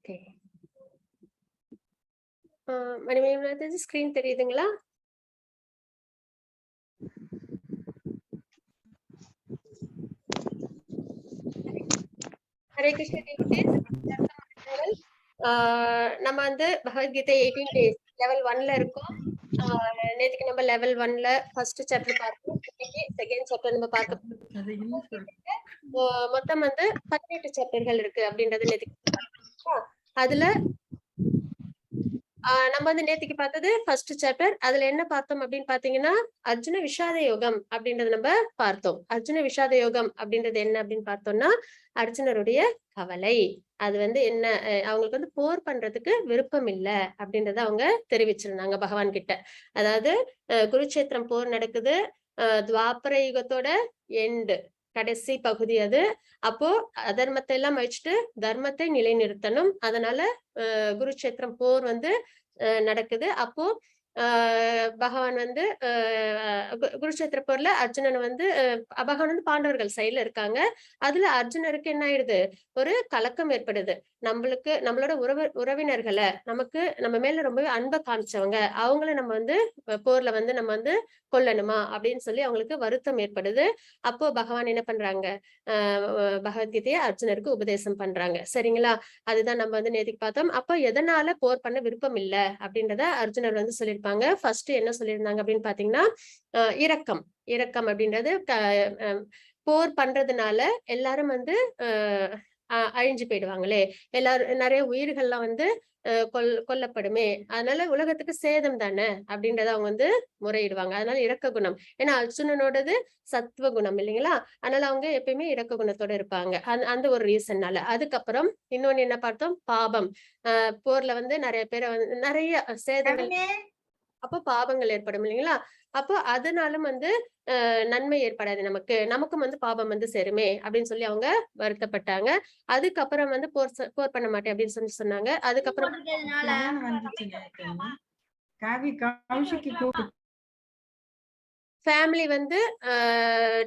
Okay. Manimekalai screen தெரியுதுங்களா? Hare Krishna teachers. நம்ம வந்து பகவத்கீதை 18 days லெவல் 1ல இருக்கோம். நேத்துக்கு நம்ம லெவல் 1ல ஃபர்ஸ்ட் சாப்டர் பார்த்தோம். இன்னைக்கு செகண்ட் சாப்டர் நம்ம பார்க்க மொத்தம் வந்து 18 சாப்டர்கள் இருக்கு அப்படின்றது நேத்துக்கு. அதுல நம்ம வந்து நேத்திக்கு பார்த்தது ஃபர்ஸ்ட் சாப்டர். அதுல என்ன பார்த்தோம் அப்படின்னு பாத்தீங்கன்னா, அர்ஜுன விஷாத யோகம் அப்படின்றத நம்ம பார்த்தோம். அர்ஜுன விஷாத யோகம் அப்படின்றது என்ன அப்படின்னு பார்த்தோம்னா, அர்ஜுனருடைய கவலை. அது வந்து என்ன, அவங்களுக்கு வந்து போர் பண்றதுக்கு விருப்பம் இல்ல அப்படின்றத அவங்க தெரிவிச்சிருந்தாங்க பகவான் கிட்ட. அதாவது குருட்சேத்திரம் போர் நடக்குது. துவாபர யுகத்தோட எண்டு, கடைசி பகுதி அது. அப்போ அதர்மத்தை எல்லாம் அழிச்சிட்டு தர்மத்தை நிலைநிறுத்தணும். அதனால குருட்சேத்திரம் போர் வந்து நடக்குது. அப்போ பகவான் வந்து குருட்சேத்திர போர்ல அர்ஜுனன் வந்து பகவான் வந்து பாண்டவர்கள் சைடுல இருக்காங்க. அதுல அர்ஜுனருக்கு என்ன ஆயிடுது, ஒரு கலக்கம் ஏற்படுது. நம்மளோட உறவினர்களை, நம்ம மேல ரொம்பவே அன்பை காமிச்சவங்க, அவங்கள நம்ம வந்து போர்ல வந்து நம்ம வந்து கொல்லணுமா அப்படின்னு சொல்லி அவங்களுக்கு வருத்தம் ஏற்படுது. அப்போ பகவான் என்ன பண்றாங்க, பகவத்கீதையை அர்ஜுனருக்கு உபதேசம் பண்றாங்க. சரிங்களா? அதுதான் நம்ம வந்து நேத்துக்கு பார்த்தோம். அப்போ எதனால போர் பண்ண விருப்பம் இல்ல அப்படின்றத அர்ஜுனர் வந்து சொல்லியிருப்பாங்க. ஃபர்ஸ்ட் என்ன சொல்லியிருந்தாங்க அப்படின்னு பாத்தீங்கன்னா, இரக்கம். இரக்கம் அப்படின்றது போர் பண்றதுனால எல்லாரும் வந்து அழிஞ்சு போயிடுவாங்களே, எல்லாரும் நிறைய உயிர்கள்லாம் வந்து கொல்லப்படுமே, அதனால உலகத்துக்கு சேதம் தானே அப்படின்றத அவங்க வந்து முறையிடுவாங்க. அதனால இரக்க குணம். ஏன்னா அர்ஜுனனோடது சத்துவ குணம் இல்லைங்களா? அதனால அவங்க எப்பயுமே இரக்க குணத்தோட இருப்பாங்க. அந்த ஒரு ரீசன்னால. அதுக்கப்புறம் இன்னொன்னு என்ன பார்த்தோம், பாபம். போர்ல வந்து நிறைய பேரை வந்து நிறைய சேதங்கள், அப்போ பாபங்கள் ஏற்படும் இல்லைங்களா? அப்போ அதனாலும் வந்து நன்மை ஏற்படாது நமக்கும் வந்து பாபம் வந்து சேருமே அப்படின்னு சொல்லி அவங்க வருத்தப்பட்டாங்க. அதுக்கப்புறம் வந்து போர் பண்ண மாட்டேன் அப்படின்னு சொல்லி சொன்னாங்க. அதுக்கப்புறம் ஃபேமிலி வந்து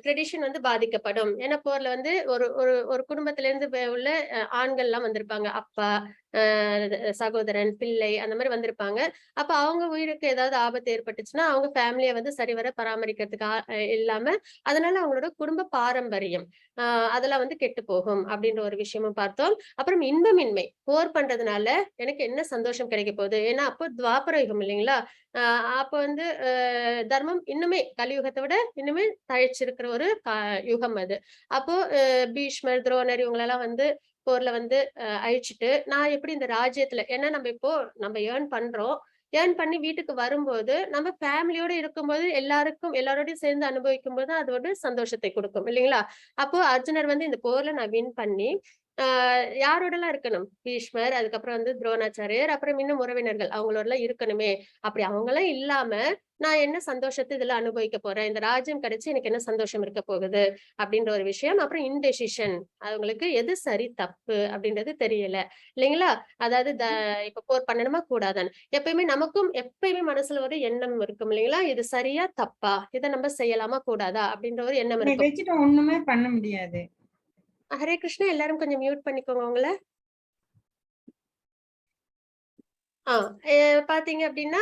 ட்ரெடிஷன் வந்து பாதிக்கப்படும். ஏன்னா போர்ல வந்து ஒரு ஒரு ஒரு குடும்பத்துல இருந்து உள்ள ஆண்கள் எல்லாம் வந்திருப்பாங்க. அப்பா, சகோதரன், பிள்ளை அந்த மாதிரி வந்திருப்பாங்க. அப்ப அவங்க உயிருக்கு ஏதாவது ஆபத்து ஏற்பட்டுச்சுன்னா அவங்க ஃபேமிலியை வந்து சரிவர பராமரிக்கிறதுக்கு இல்லாம, அதனால அவங்களோட குடும்ப பாரம்பரியம் அதெல்லாம் வந்து கெட்டு போகும் அப்படின்ற ஒரு விஷயமும் பார்த்தோம். அப்புறம் இன்பமின்மை. போர் பண்றதுனால எனக்கு என்ன சந்தோஷம் கிடைக்க போகுது? ஏன்னா அப்போ துவாபர யுகம் இல்லைங்களா? அப்ப வந்து தர்மம் இன்னுமே கலியுகத்தை விட இன்னுமே தழைச்சிருக்கிற ஒரு யுகம் அது. அப்போ பீஷ்மர், துரோணர் இவங்களெல்லாம் வந்து போர்ல வந்து அழிச்சிட்டு, நான் எப்படி இந்த ராஜ்யத்துல, ஏன்னா நம்ம ஏர்ன் பண்றோம். ஏர்ன் பண்ணி வீட்டுக்கு வரும்போது நம்ம ஃபேமிலியோட இருக்கும்போது எல்லாரோடையும் சேர்ந்து அனுபவிக்கும் போது அது ஒரு சந்தோஷத்தை கொடுக்கும் இல்லைங்களா? அப்போ அர்ஜுனர் வந்து இந்த போர்ல நான் வின் பண்ணி யாரோடலாம் இருக்கணும், பீஷ்மர், அதுக்கப்புறம் வந்து துரோணாச்சாரியர், அப்புறம் இன்னும் உறவினர்கள் அவங்களோட இருக்கணுமே. அப்படி அவங்களாம் இல்லாம நான் என்ன சந்தோஷத்தை இதுல அனுபவிக்க போறேன், இந்த ராஜ்யம் கிடைச்சு எனக்கு என்ன சந்தோஷம் இருக்க போகுது அப்படின்ற ஒரு விஷயம். அப்புறம் இன்டெசிஷன், அவங்களுக்கு எது சரி தப்பு அப்படின்றது தெரியல இல்லைங்களா? அதாவது இப்ப போர் பண்ணணுமா கூடாதான்னு எப்பயுமே மனசுல ஒரு எண்ணம் இருக்கும் இல்லைங்களா? இது சரியா தப்பா, இதை நம்ம செய்யலாமா கூடாதா அப்படின்ற ஒரு எண்ணம் இருக்கும். ஒண்ணுமே பண்ண முடியாது. ஹரே கிருஷ்ணா. எல்லாரும் கொஞ்சம் மியூட் பண்ணிக்கோங்க உங்களை. பாத்தீங்க அப்படின்னா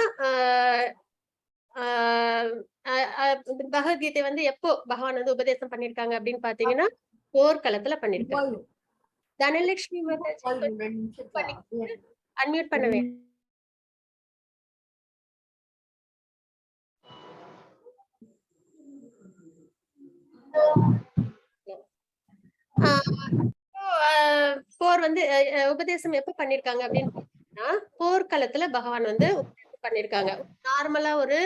பகவத்கீதை வந்து எப்போ பகவான் வந்து உபதேசம் பண்ணிருக்காங்க அப்படின்னு பாத்தீங்கன்னா, போர்க்களத்துல பண்ணிருக்காங்க. தனலட்சுமி அன்மியூட் பண்ண வேண்டும். போர் வந்து உபதேசம் எப்ப பண்ணிருக்காங்க அப்படின்னு பாத்தீங்கன்னா, போர்க்களத்துல பகவான் வந்து உபதேசம் பண்ணிருக்காங்க. நார்மலா ஒரு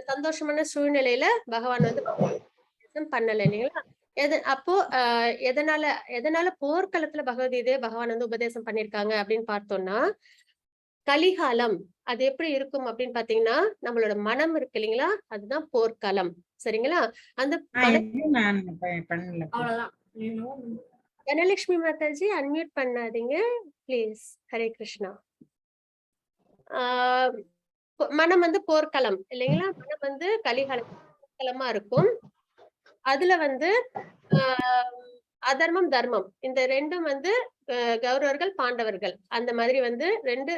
சந்தோஷமான சூழ்நிலையில பகவான் வந்து பண்ணல இல்லைங்களா? அப்போ எதனால போர்க்களத்துல பகவத்கீதையை பகவான் வந்து உபதேசம் பண்ணிருக்காங்க அப்படின்னு பார்த்தோம்னா, கலிகாலம் அது எப்படி இருக்கும் அப்படின்னு பாத்தீங்கன்னா, நம்மளோட மனம் இருக்கு இல்லைங்களா? அதுதான் போர்க்களம். சரிங்களா? அந்த தனலட்சுமி மாதாஜி அன்மியூட் பண்ணாதீங்க பிளீஸ். ஹரே கிருஷ்ணா. மனம் வந்து போர்க்களம் இல்லைங்களா? மனம் வந்து கலிகாலம் போர்க்களமா இருக்கும். அதுல வந்து அதர்மம், தர்மம் இந்த 2ம் வந்து கௌரவர்கள், பாண்டவர்கள் அந்த மாதிரி வந்து 2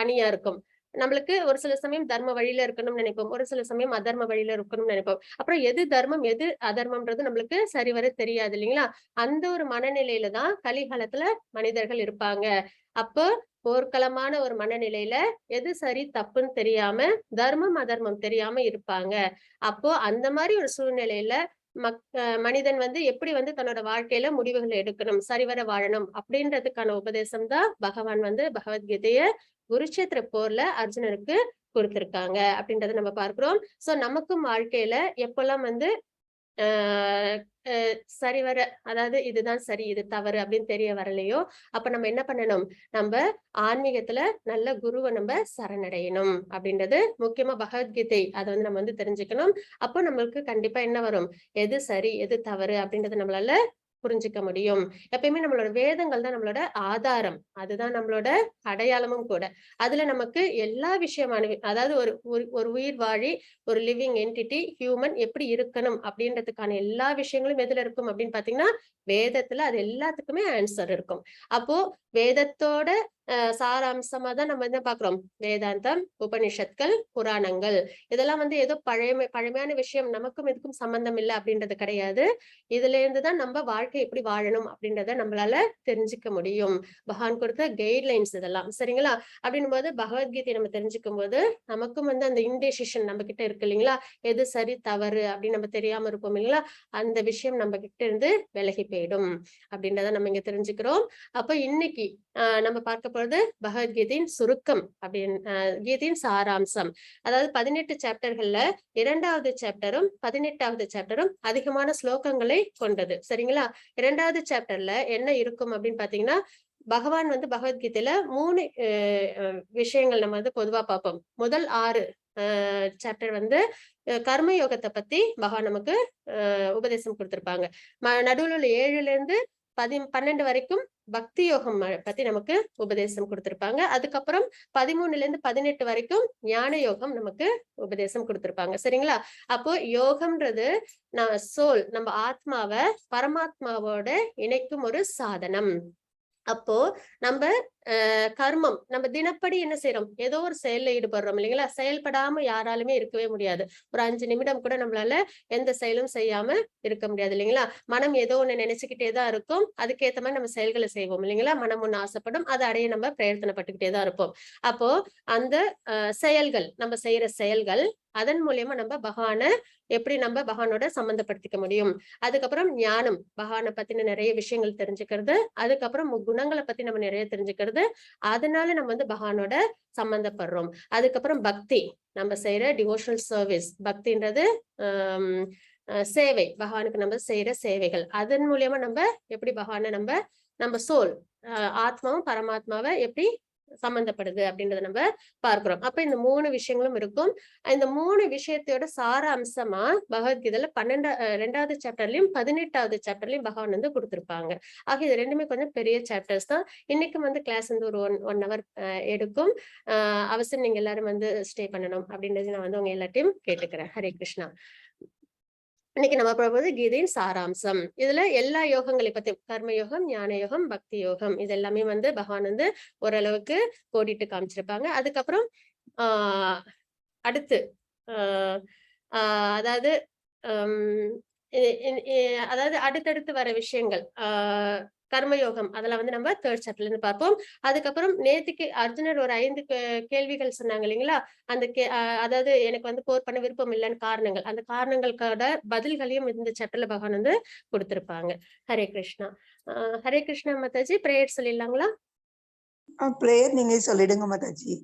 அணியா இருக்கும். நம்மளுக்கு ஒரு சில சமயம் தர்ம வழியில இருக்கணும்னு நினைப்போம். ஒரு சில சமயம் அதர்ம வழியில இருக்கணும்னு நினைப்போம். அப்புறம் எது தர்மம், எது அதர்மம்ன்றது நம்மளுக்கு சரிவர தெரியாது இல்லைங்களா? அந்த ஒரு மனநிலையில தான் கலிகாலத்துல மனிதர்கள் இருப்பாங்க. அப்போ போர்க்களமான ஒரு மனநிலையில எது சரி, தப்புன்னு தெரியாம, தர்மம், அதர்மம் தெரியாம இருப்பாங்க. அப்போ அந்த மாரி ஒரு சூழ்நிலையில மனிதன் வந்து எப்படி வந்து தன்னோட வாழ்க்கையில முடிவுகள் எடுக்கணும், சரிவர வாழணும் அப்படின்றதுக்கான உபதேசம் தான் பகவான் வந்து பகவத்கீதைய குருட்சேத்திர போர்ல அர்ஜுனனுக்கு குடுத்திருக்காங்க அப்படின்றத நம்ம பார்க்கிறோம். சோ நமக்கும் வாழ்க்கையில எப்பல்லாம் வந்து ஆஹ் சரிவர அதாவது இதுதான் சரி, இது தவறு அப்படின்னு தெரிய வரலையோ, அப்ப நம்ம என்ன பண்ணணும்? நம்ப ஆன்மீகத்துல நல்ல குருவ நம்ப சரணடையணும் அப்படின்றது முக்கியமா பகவத்கீதை அத வந்து நம்ம வந்து தெரிஞ்சுக்கணும். அப்போ நம்மளுக்கு கண்டிப்பா என்ன வரும்? எது சரி, எது தவறு அப்படின்றத நம்மளால புரிஞ்சுக்க முடியும். எப்பயுமே நம்மளோட வேதங்கள் தான் நம்மளோட ஆதாரம். அதுதான் நம்மளோட அடையாளமும் கூட. அதுல நமக்கு எல்லா விஷயமான அதாவது ஒரு ஒரு ஒரு உயிர் வாழி, ஒரு லிவிங் என்டிட்டி, ஹியூமன் எப்படி இருக்கணும் அப்படின்றதுக்கான எல்லா விஷயங்களும் எதுல இருக்கும் அப்படின்னு பாத்தீங்கன்னா, வேதத்துல அது எல்லாத்துக்குமே ஆன்சர் இருக்கும். அப்போ வேதத்தோட சாராம்சமா தான் நம்ம என்ன பாக்குறோம்? வேதாந்தம், உபனிஷத்கள், புராணங்கள். இதெல்லாம் வந்து ஏதோ பழமையான விஷயம், நமக்கும் இதுக்கும் சம்பந்தம் இல்ல அப்படின்றது கிடையாது. இதுல இருந்து தான் நம்ம வாழ்க்கை எப்படி வாழணும் அப்படின்றத நம்மளால தெரிஞ்சுக்க முடியும். பகவான் கொடுத்த கைட்லைன்ஸ் இதெல்லாம். சரிங்களா? அப்படின்னும் போது பகவத்கீதை நம்ம தெரிஞ்சுக்கும் போது, நமக்கும் வந்து அந்த இன்டெசிஷன் நம்ம கிட்ட இருக்கு இல்லைங்களா? எது சரி, தவறு அப்படின்னு நம்ம தெரியாம இருப்போம் இல்லைங்களா? அந்த விஷயம் நம்ம கிட்ட இருந்து விலகி போயிடும். அப்படின்றத நம்ம இங்க தெரிஞ்சுக்கிறோம். அப்ப இன்னைக்கு நம்ம பார்க்க போறது பகவத்கீதையின் சுருக்கம் அப்படின்னு கீதையின் சாராம்சம். அதாவது 18 சாப்டர்கள்ல 2வது சாப்டரும் 18வது சாப்டரும் அதிகமான ஸ்லோகங்களை கொண்டது. சரிங்களா? 2வது சாப்டர்ல என்ன இருக்கும் அப்படின்னு பாத்தீங்கன்னா, பகவான் வந்து பகவத்கீதையில 3 விஷயங்கள் நம்ம வந்து பொதுவா பார்ப்போம். முதல் 6 சாப்டர் வந்து கர்ம யோகத்தை பத்தி பகவான் நமக்கு உபதேசம் கொடுத்திருப்பாங்க. நடுவுல உள்ள 7ல இருந்து 12 வரைக்கும் பக்தி யோகம் பத்தி நமக்கு உபதேசம் கொடுத்திருப்பாங்க. அதுக்கப்புறம் 13ல இருந்து 18 வரைக்கும் ஞான யோகம் நமக்கு உபதேசம் கொடுத்திருப்பாங்க. சரிங்களா? அப்போ யோகம்ன்றது சோல் நம்ம ஆத்மாவ பரமாத்மாவோட இணைக்கும் ஒரு சாதனம். அப்போ நம்ம கர்மம் நம்ம தினப்படி என்ன செய்யறோம்? ஏதோ ஒரு செயல்ல ஈடுபடுறோம் இல்லைங்களா? செயல்படாம யாராலுமே இருக்கவே முடியாது. ஒரு 5 நிமிடம் கூட நம்மளால எந்த செயலும் செய்யாம இருக்க முடியாது இல்லைங்களா? மனம் ஏதோ ஒண்ணு நினைச்சுக்கிட்டே தான் இருக்கும். அதுக்கேத்த மாதிரி நம்ம செயல்களை செய்வோம் இல்லைங்களா? மனம் ஒண்ணு ஆசைப்படும். அதை அடைய நம்ம பிரயத்தனப்பட்டுக்கிட்டே தான் இருப்போம். அப்போ அந்த செயல்கள் நம்ம செய்யற செயல்கள் அதன் மூலியமா நம்ம எப்படி நம்ம பகவானோட சம்பந்தப்படுத்திக்க முடியும். அதுக்கப்புறம் ஞானம், பகவானை பத்தின நிறைய விஷயங்கள் தெரிஞ்சுக்கிறது. அதுக்கப்புறம் குணங்களை பத்தி நம்ம நிறைய தெரிஞ்சுக்கிறது. அதனால நம்ம வந்து பகவானோட சம்பந்தப்படுறோம். அதுக்கப்புறம் பக்தி, நம்ம செய்யற டிவோஷனல் சர்வீஸ். பக்தின்றது சேவை, பகவானுக்கு நம்ம செய்யற சேவைகள். அதன் மூலியமா நம்ம எப்படி பகவானை நம்ம சோல் ஆத்மாவும் பரமாத்மாவை எப்படி சம்பந்தப்படுது அப்படின்றத நம்ம பார்க்கிறோம். அப்ப இந்த 3 விஷயங்களும் இருக்கும். இந்த 3 விஷயத்தோட சார அம்சமா பகவத்கீதையில 2வது சாப்டர்லயும் 18வது சாப்டர்லயும் பகவான் வந்து கொடுத்திருப்பாங்க. ஆக இது 2மே கொஞ்சம் பெரிய சாப்டர்ஸ் தான். இன்னைக்கும் வந்து கிளாஸ் வந்து ஒரு 1 ஹவர் எடுக்கும். அவசியம் நீங்க எல்லாரும் வந்து ஸ்டே பண்ணணும் அப்படின்றது நான் வந்து உங்க எல்லாத்தையும் கேட்டுக்கிறேன். ஹரே கிருஷ்ணா. இன்னைக்கு நம்ம பார்ப்பது கீதையின் சாராம்சம். இதுல எல்லா யோகங்களை பத்தி கர்ம யோகம், ஞான யோகம், பக்தி யோகம் இது எல்லாமே வந்து பகவான் வந்து ஓரளவுக்கு கோடிட்டு காமிச்சிருப்பாங்க. அதுக்கப்புறம் ஆஹ் அடுத்து ஆஹ் ஆஹ் அதாவது அதாவது அடுத்தடுத்து வர விஷயங்கள் கர்மயோகம் அதெல்லாம் வந்து நம்ம 3rd சாப்டர்ல இருந்து பார்ப்போம். அதுக்கப்புறம் நேத்துக்கு அர்ஜுனர் ஒரு 5 கேள்விகள் சொன்னாங்க இல்லைங்களா? அந்த அதாவது எனக்கு வந்து போர் பண்ண விருப்பம் இல்லைன்னு காரணங்கள், அந்த காரணங்களுக்கான பதில்களையும் இந்த சாப்டர்ல பகவான் வந்து கொடுத்திருப்பாங்க. ஹரே கிருஷ்ணா. ஹரே கிருஷ்ணா மாதாஜி, பிரேயர் சொல்லிடலாங்களா? பிரேயர் நீங்க சொல்லிடுங்க மாதாஜி.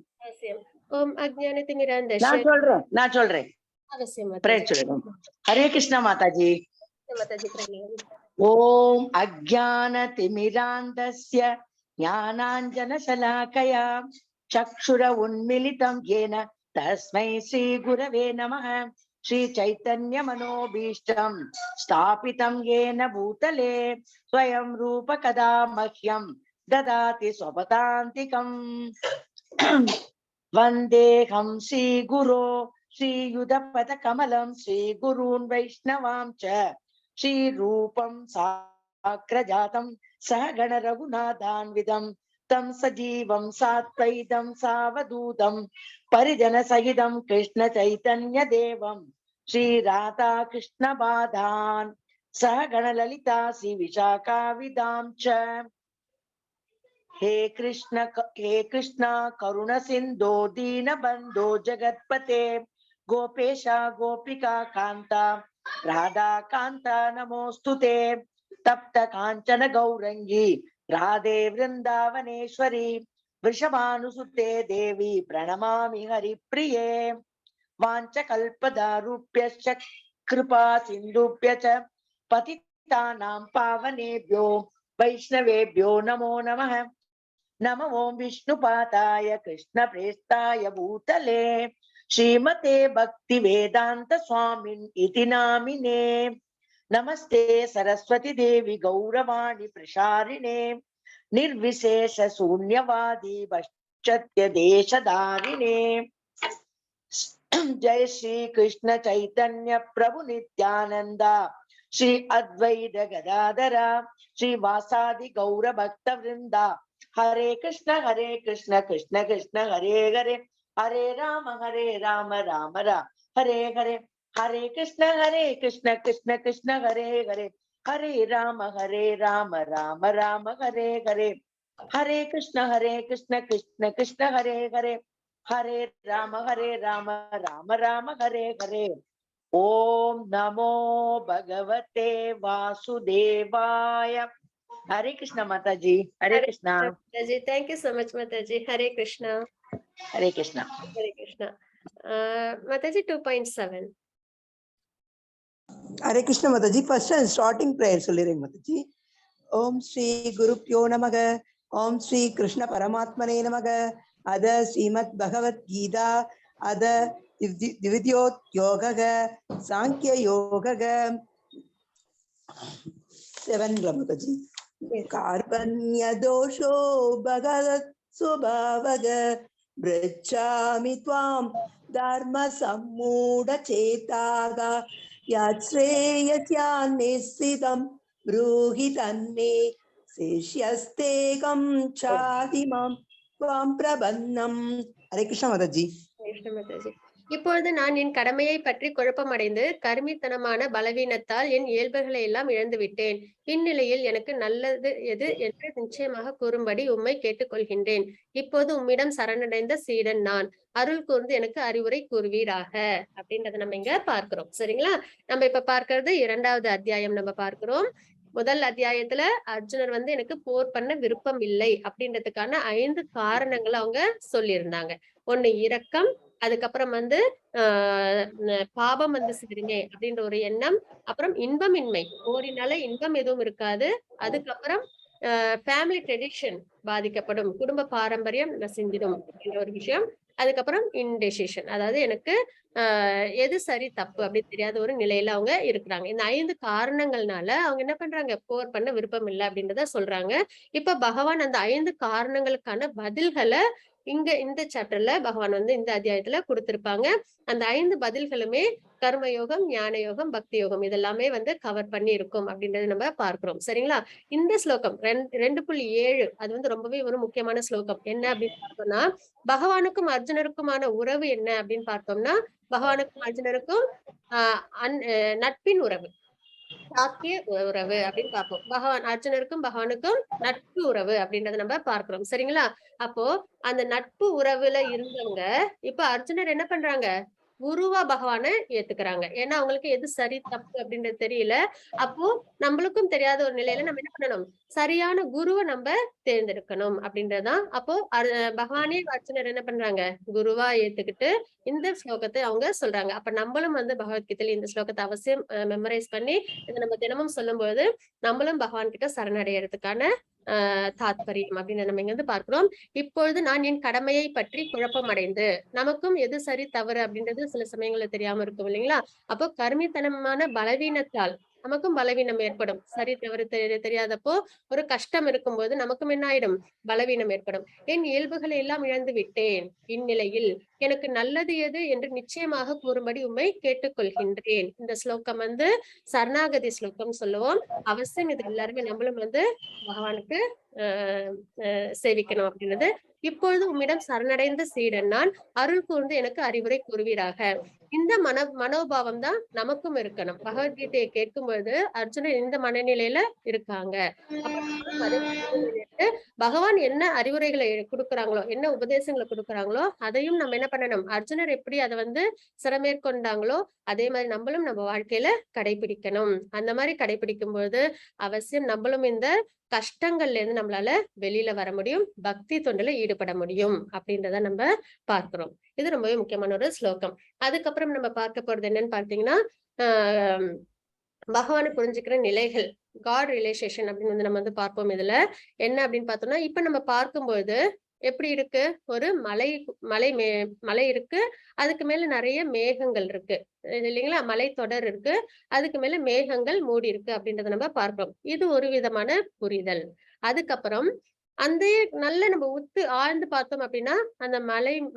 ஓம் அஜ்ஞானதிமிராந்தஸ்ய. நான் சொல்றேன். அவசியம் பிரேயர் சொல்லிடுங்க. ஹரே கிருஷ்ணா மாதாஜி. மாதாஜி பிரணாமம். ஓம் அஜ்ஞானதிமிராந்தஸ்ய ஞானாஞ்சனசலாகயா சக்ஷுர உன்மிலிதம் ஏன தஸ்மை ஸ்ரீ குரவே நமः. ஸ்ரீ சைத்தன்ய மனோபீஷ்டம் ஸ்தாபிதம் ஏன பூதலே ஸ்வயம் ரூப கதா மஹ்யம் ததாதி ஸ்வபதாந்திகம். வந்தேகம் ஸ்ரீ குரோ ஸ்ரீயுதபத கமலம் ஸ்ரீ குருன் வைஷ்ணவாம் ச ஸ்ரீ ரூபம் आक्रजातं सह गण रघुनाथान्वितं तं सजीवं सात्वैतं सावधूतं परिजन सहितं कृष्ण चैतन्य देवं श्री राधा कृष्ण बाधान् सह गण ललिता श्री विशाखा विदां च हे कृष्ण करुण सिंधो दीन बंधो जगतपते गोपेशा गोपिका कांता राधा कांता नमोस्तुते तप्त कांचन गौरंगी राधे वृंदावनेश्वरी वृषभानुसुते देवी प्रणमामि हरिप्रिये वाञ्छकल्पतरुभ्यश्च कृपा सिन्धुभ्य च पतितानां पावनेभ्यो वैष्णवेभ्यो नमो नमः नमो ओं विष्णुपादाय कृष्णप्रेष्ठाय भूतले श्रीमते भक्ति वेदांत स्वामिन् इति नामिने नमस्ते सरस्वती देवी गौरवाणी प्रसारिणे निर्विशेष शून्यवादी पश्चात्य देशधारिणे जय श्री कृष्ण चैतन्य प्रभु नित्यानंद श्री अद्वैत गदाधरा श्री वासादि गौर भक्त वृंदा हरे कृष्ण कृष्ण कृष्ण हरे हरे हरे राम राम राम हरे हरे हरे कृष्ण कृष्ण कृष्ण हरे हरे हरे राम राम राम हरे हरे हरे कृष्ण कृष्ण कृष्ण हरे हरे हरे राम राम राम हरे हरे ओम नमो भगवते वासुदेवाय हरे कृष्ण माता जी हरे Hare Krishna Krishna, Mataji. Thank you so much, Mataji. Hare Krishna. Hare Krishna Hare Krishna. Mataji 2.7. Hare Krishna Mataji. First starting prayer சொல்லிறேன் Mataji. ஓம் ஸ்ரீ குருப்யோ நமக. ஓம் ஸ்ரீ கிருஷ்ண பரமாத்மனே நமக. அத ஸ்ரீமத் பகவத் கீதா அத திவித்யோத் யோகக சாங்கிய யோகக 7 Mataji. कार्पण्य दोषो भगवत् स्वभावग पृच्छामि त्वां धर्म सम्मूढ चेताग यच्छ्रेयस्यान्निश्चितं ब्रूहि तन्मे शिष्यस्तेकं चादिमां त्वां प्रबन्नम् हरे कृष्ण माताजी Krishna Mataji. இப்பொழுது நான் என் கடமையை பற்றி குழப்பமடைந்து கருமித்தனமான பலவீனத்தால் என் இயல்புகளை எல்லாம் இழந்து விட்டேன். இந்நிலையில் எனக்கு நல்லது எது என்று நிச்சயமாக கூறும்படி உம்மை கேட்டுக்கொள்கின்றேன். இப்போது உம்மிடம் சரணடைந்த சீடன் நான். அருள் கூர்ந்து எனக்கு அறிவுரை கூறுவீராக அப்படின்றத நம்ம இங்க பார்க்கிறோம். சரிங்களா? நம்ம இப்ப பார்க்கிறது 2வது அத்தியாயம் நம்ம பார்க்கிறோம். முதல் அத்தியாயத்துல அர்ஜுனர் வந்து எனக்கு போர் பண்ண விருப்பம் இல்லை அப்படின்றதுக்கான 5 காரணங்களை அவங்க சொல்லியிருந்தாங்க. ஒண்ணு இரக்கம், அதுக்கப்புறம் வந்து பாபம் வந்து சேருமே அப்படின்ற ஒரு எண்ணம், அப்புறம் இன்பமின்மை, போரினால இன்பம் எதுவும் இருக்காது, அதுக்கப்புறம் ஃபேமிலி ட்ரெடிஷன் பாதிக்கப்படும், குடும்ப பாரம்பரியம் நசிந்திடும் அப்படின்ற ஒரு விஷயம், அதுக்கப்புறம் இன்டெசிஷன், அதாவது எனக்கு எது சரி தப்பு அப்படின்னு தெரியாத ஒரு நிலையில அவங்க இருக்கிறாங்க. இந்த 5 காரணங்கள்னால அவங்க என்ன பண்றாங்க, போர் பண்ண விருப்பம் இல்லை அப்படின்றத சொல்றாங்க. இப்ப பகவான் அந்த 5 காரணங்களுக்கான பதில்களை இங்க இந்த சாப்டர்ல பகவான் வந்து இந்த அத்தியாயத்துல கொடுத்திருப்பாங்க. அந்த 5 பதில்களுமே கர்மயோகம், ஞான யோகம், பக்தி யோகம் இதெல்லாமே வந்து கவர் பண்ணி இருக்கும் அப்படின்றத நம்ம பார்க்கிறோம். சரிங்களா? இந்த ஸ்லோகம் 2.7 அது வந்து ரொம்பவே ஒரு முக்கியமான ஸ்லோகம். என்ன அப்படின்னு பார்த்தோம்னா, பகவானுக்கும் அர்ஜுனருக்குமான உறவு என்ன அப்படின்னு பார்த்தோம்னா, பகவானுக்கும் அர்ஜுனருக்கும் நட்பின் உறவு, சாக்கிய உறவு அப்படின்னு பார்ப்போம். அர்ஜுனருக்கும் பகவானுக்கும் நட்பு உறவு அப்படின்றத நம்ம பார்க்கிறோம். சரிங்களா? அப்போ அந்த நட்பு உறவுல இருந்தவங்க இப்ப அர்ஜுனர் என்ன பண்றாங்க, குருவா பகவானை ஏத்துக்கிறாங்க. ஏன்னா அவங்களுக்கு எது சரி தப்பு அப்படின்றது தெரியல. அப்போ நம்மளுக்கும் தெரியாத ஒரு நிலையில நம்ம என்ன பண்ணணும், சரியான குருவை நம்ம தேர்ந்தெடுக்கணும் அப்படின்றதுதான். அப்போ பகவானே அர்ஜுனர் என்ன பண்றாங்க, குருவா ஏத்துக்கிட்டு இந்த ஸ்லோகத்தை அவங்க சொல்றாங்க. அப்ப நம்மளும் வந்து பகவத்கீதையில இந்த ஸ்லோகத்தை அவசியம் மெமரைஸ் பண்ணி இதை நம்ம தினமும் சொல்லும் பொழுது நம்மளும் பகவான் கிட்ட சரணடைகிறதுக்கான தாத்பரியம் அப்படின்னு நம்ம இங்க வந்து பார்க்கிறோம். இப்பொழுது நான் என் கடமையை பற்றி குழப்பம் அடைந்து, நமக்கும் எது சரி தவறு அப்படின்றது சில சமயங்கள்ல தெரியாம இருக்கும் இல்லைங்களா? அப்போ கருமித்தனமான பலவீனத்தால் நமக்கும் பலவீனம் ஏற்படும். சரி தவறு தெரியாதப்போ ஒரு கஷ்டம் இருக்கும்போது நமக்கும் என்ன ஆயிடும், பலவீனம் ஏற்படும். என் இயல்புகளை எல்லாம் இழந்து விட்டேன், இந்நிலையில் எனக்கு நல்லது எது என்று நிச்சயமாக கூறும்படி உம்மை கேட்டுக்கொள்கின்றேன். இந்த ஸ்லோகம் வந்து சரணாகதி ஸ்லோகம் சொல்லுவோம். அவசியம் இது எல்லாருமே நம்மளும் வந்து பகவானுக்கு சேவிக்கணும் அப்படின்றது. இப்பொழுது உம்மிடம் சரணடைந்த சீடன் நான், அருள் கூர்ந்து எனக்கு அறிவுரை கூறுவீராக. இந்த மனோபாவம் தான் நமக்கும் இருக்கணும். பகவத்கீதையை கேட்கும்போது அர்ஜுனன் இந்த மனநிலையில இருக்காங்க. பகவான் என்ன அறிவுரைகளை கொடுக்குறாங்களோ, என்ன உபதேசங்களை கொடுக்குறாங்களோ அதையும் நம்ம என்ன பண்ணணும், அர்ஜுனர் எப்படி அதை வந்து சிறமேற்கொண்டாங்களோ அதே மாதிரி நம்மளும் நம்ம வாழ்க்கையில கடைபிடிக்கணும். அந்த மாதிரி கடைபிடிக்கும் போது அவசியம் நம்மளும் இந்த கஷ்டங்கள்ல இருந்து நம்மளால வெளியில வர முடியும், பக்தி தொண்டுல ஈடுபட முடியும் அப்படின்றத நம்ம பார்க்கிறோம். இது ரொம்பவே முக்கியமான ஒரு ஸ்லோகம். அதுக்கப்புறம் நம்ம பார்க்க போறது என்னன்னு பார்த்தீங்கன்னா, பகவானை புரிஞ்சுக்கிற நிலைகள், காட் ரிலேஷேஷன் அப்படின்னு வந்து நம்ம வந்து பார்ப்போம். இதுல என்ன அப்படின்னு பார்த்தோம்னா, இப்ப நம்ம பார்க்கும்போது எப்படி இருக்கு, ஒரு மலை இருக்கு, அதுக்கு மேல நிறைய மேகங்கள் இருக்கு இல்லைங்களா, மலை தொடர் இருக்கு, அதுக்கு மேல மேகங்கள் மூடி இருக்கு அப்படின்றத நம்ம பார்க்கிறோம். இது ஒரு விதமான புரிதல். அதுக்கப்புறம் அந்த நல்ல நம்ம உத்து ஆழ்ந்து பார்த்தோம் அப்படின்னா, அந்த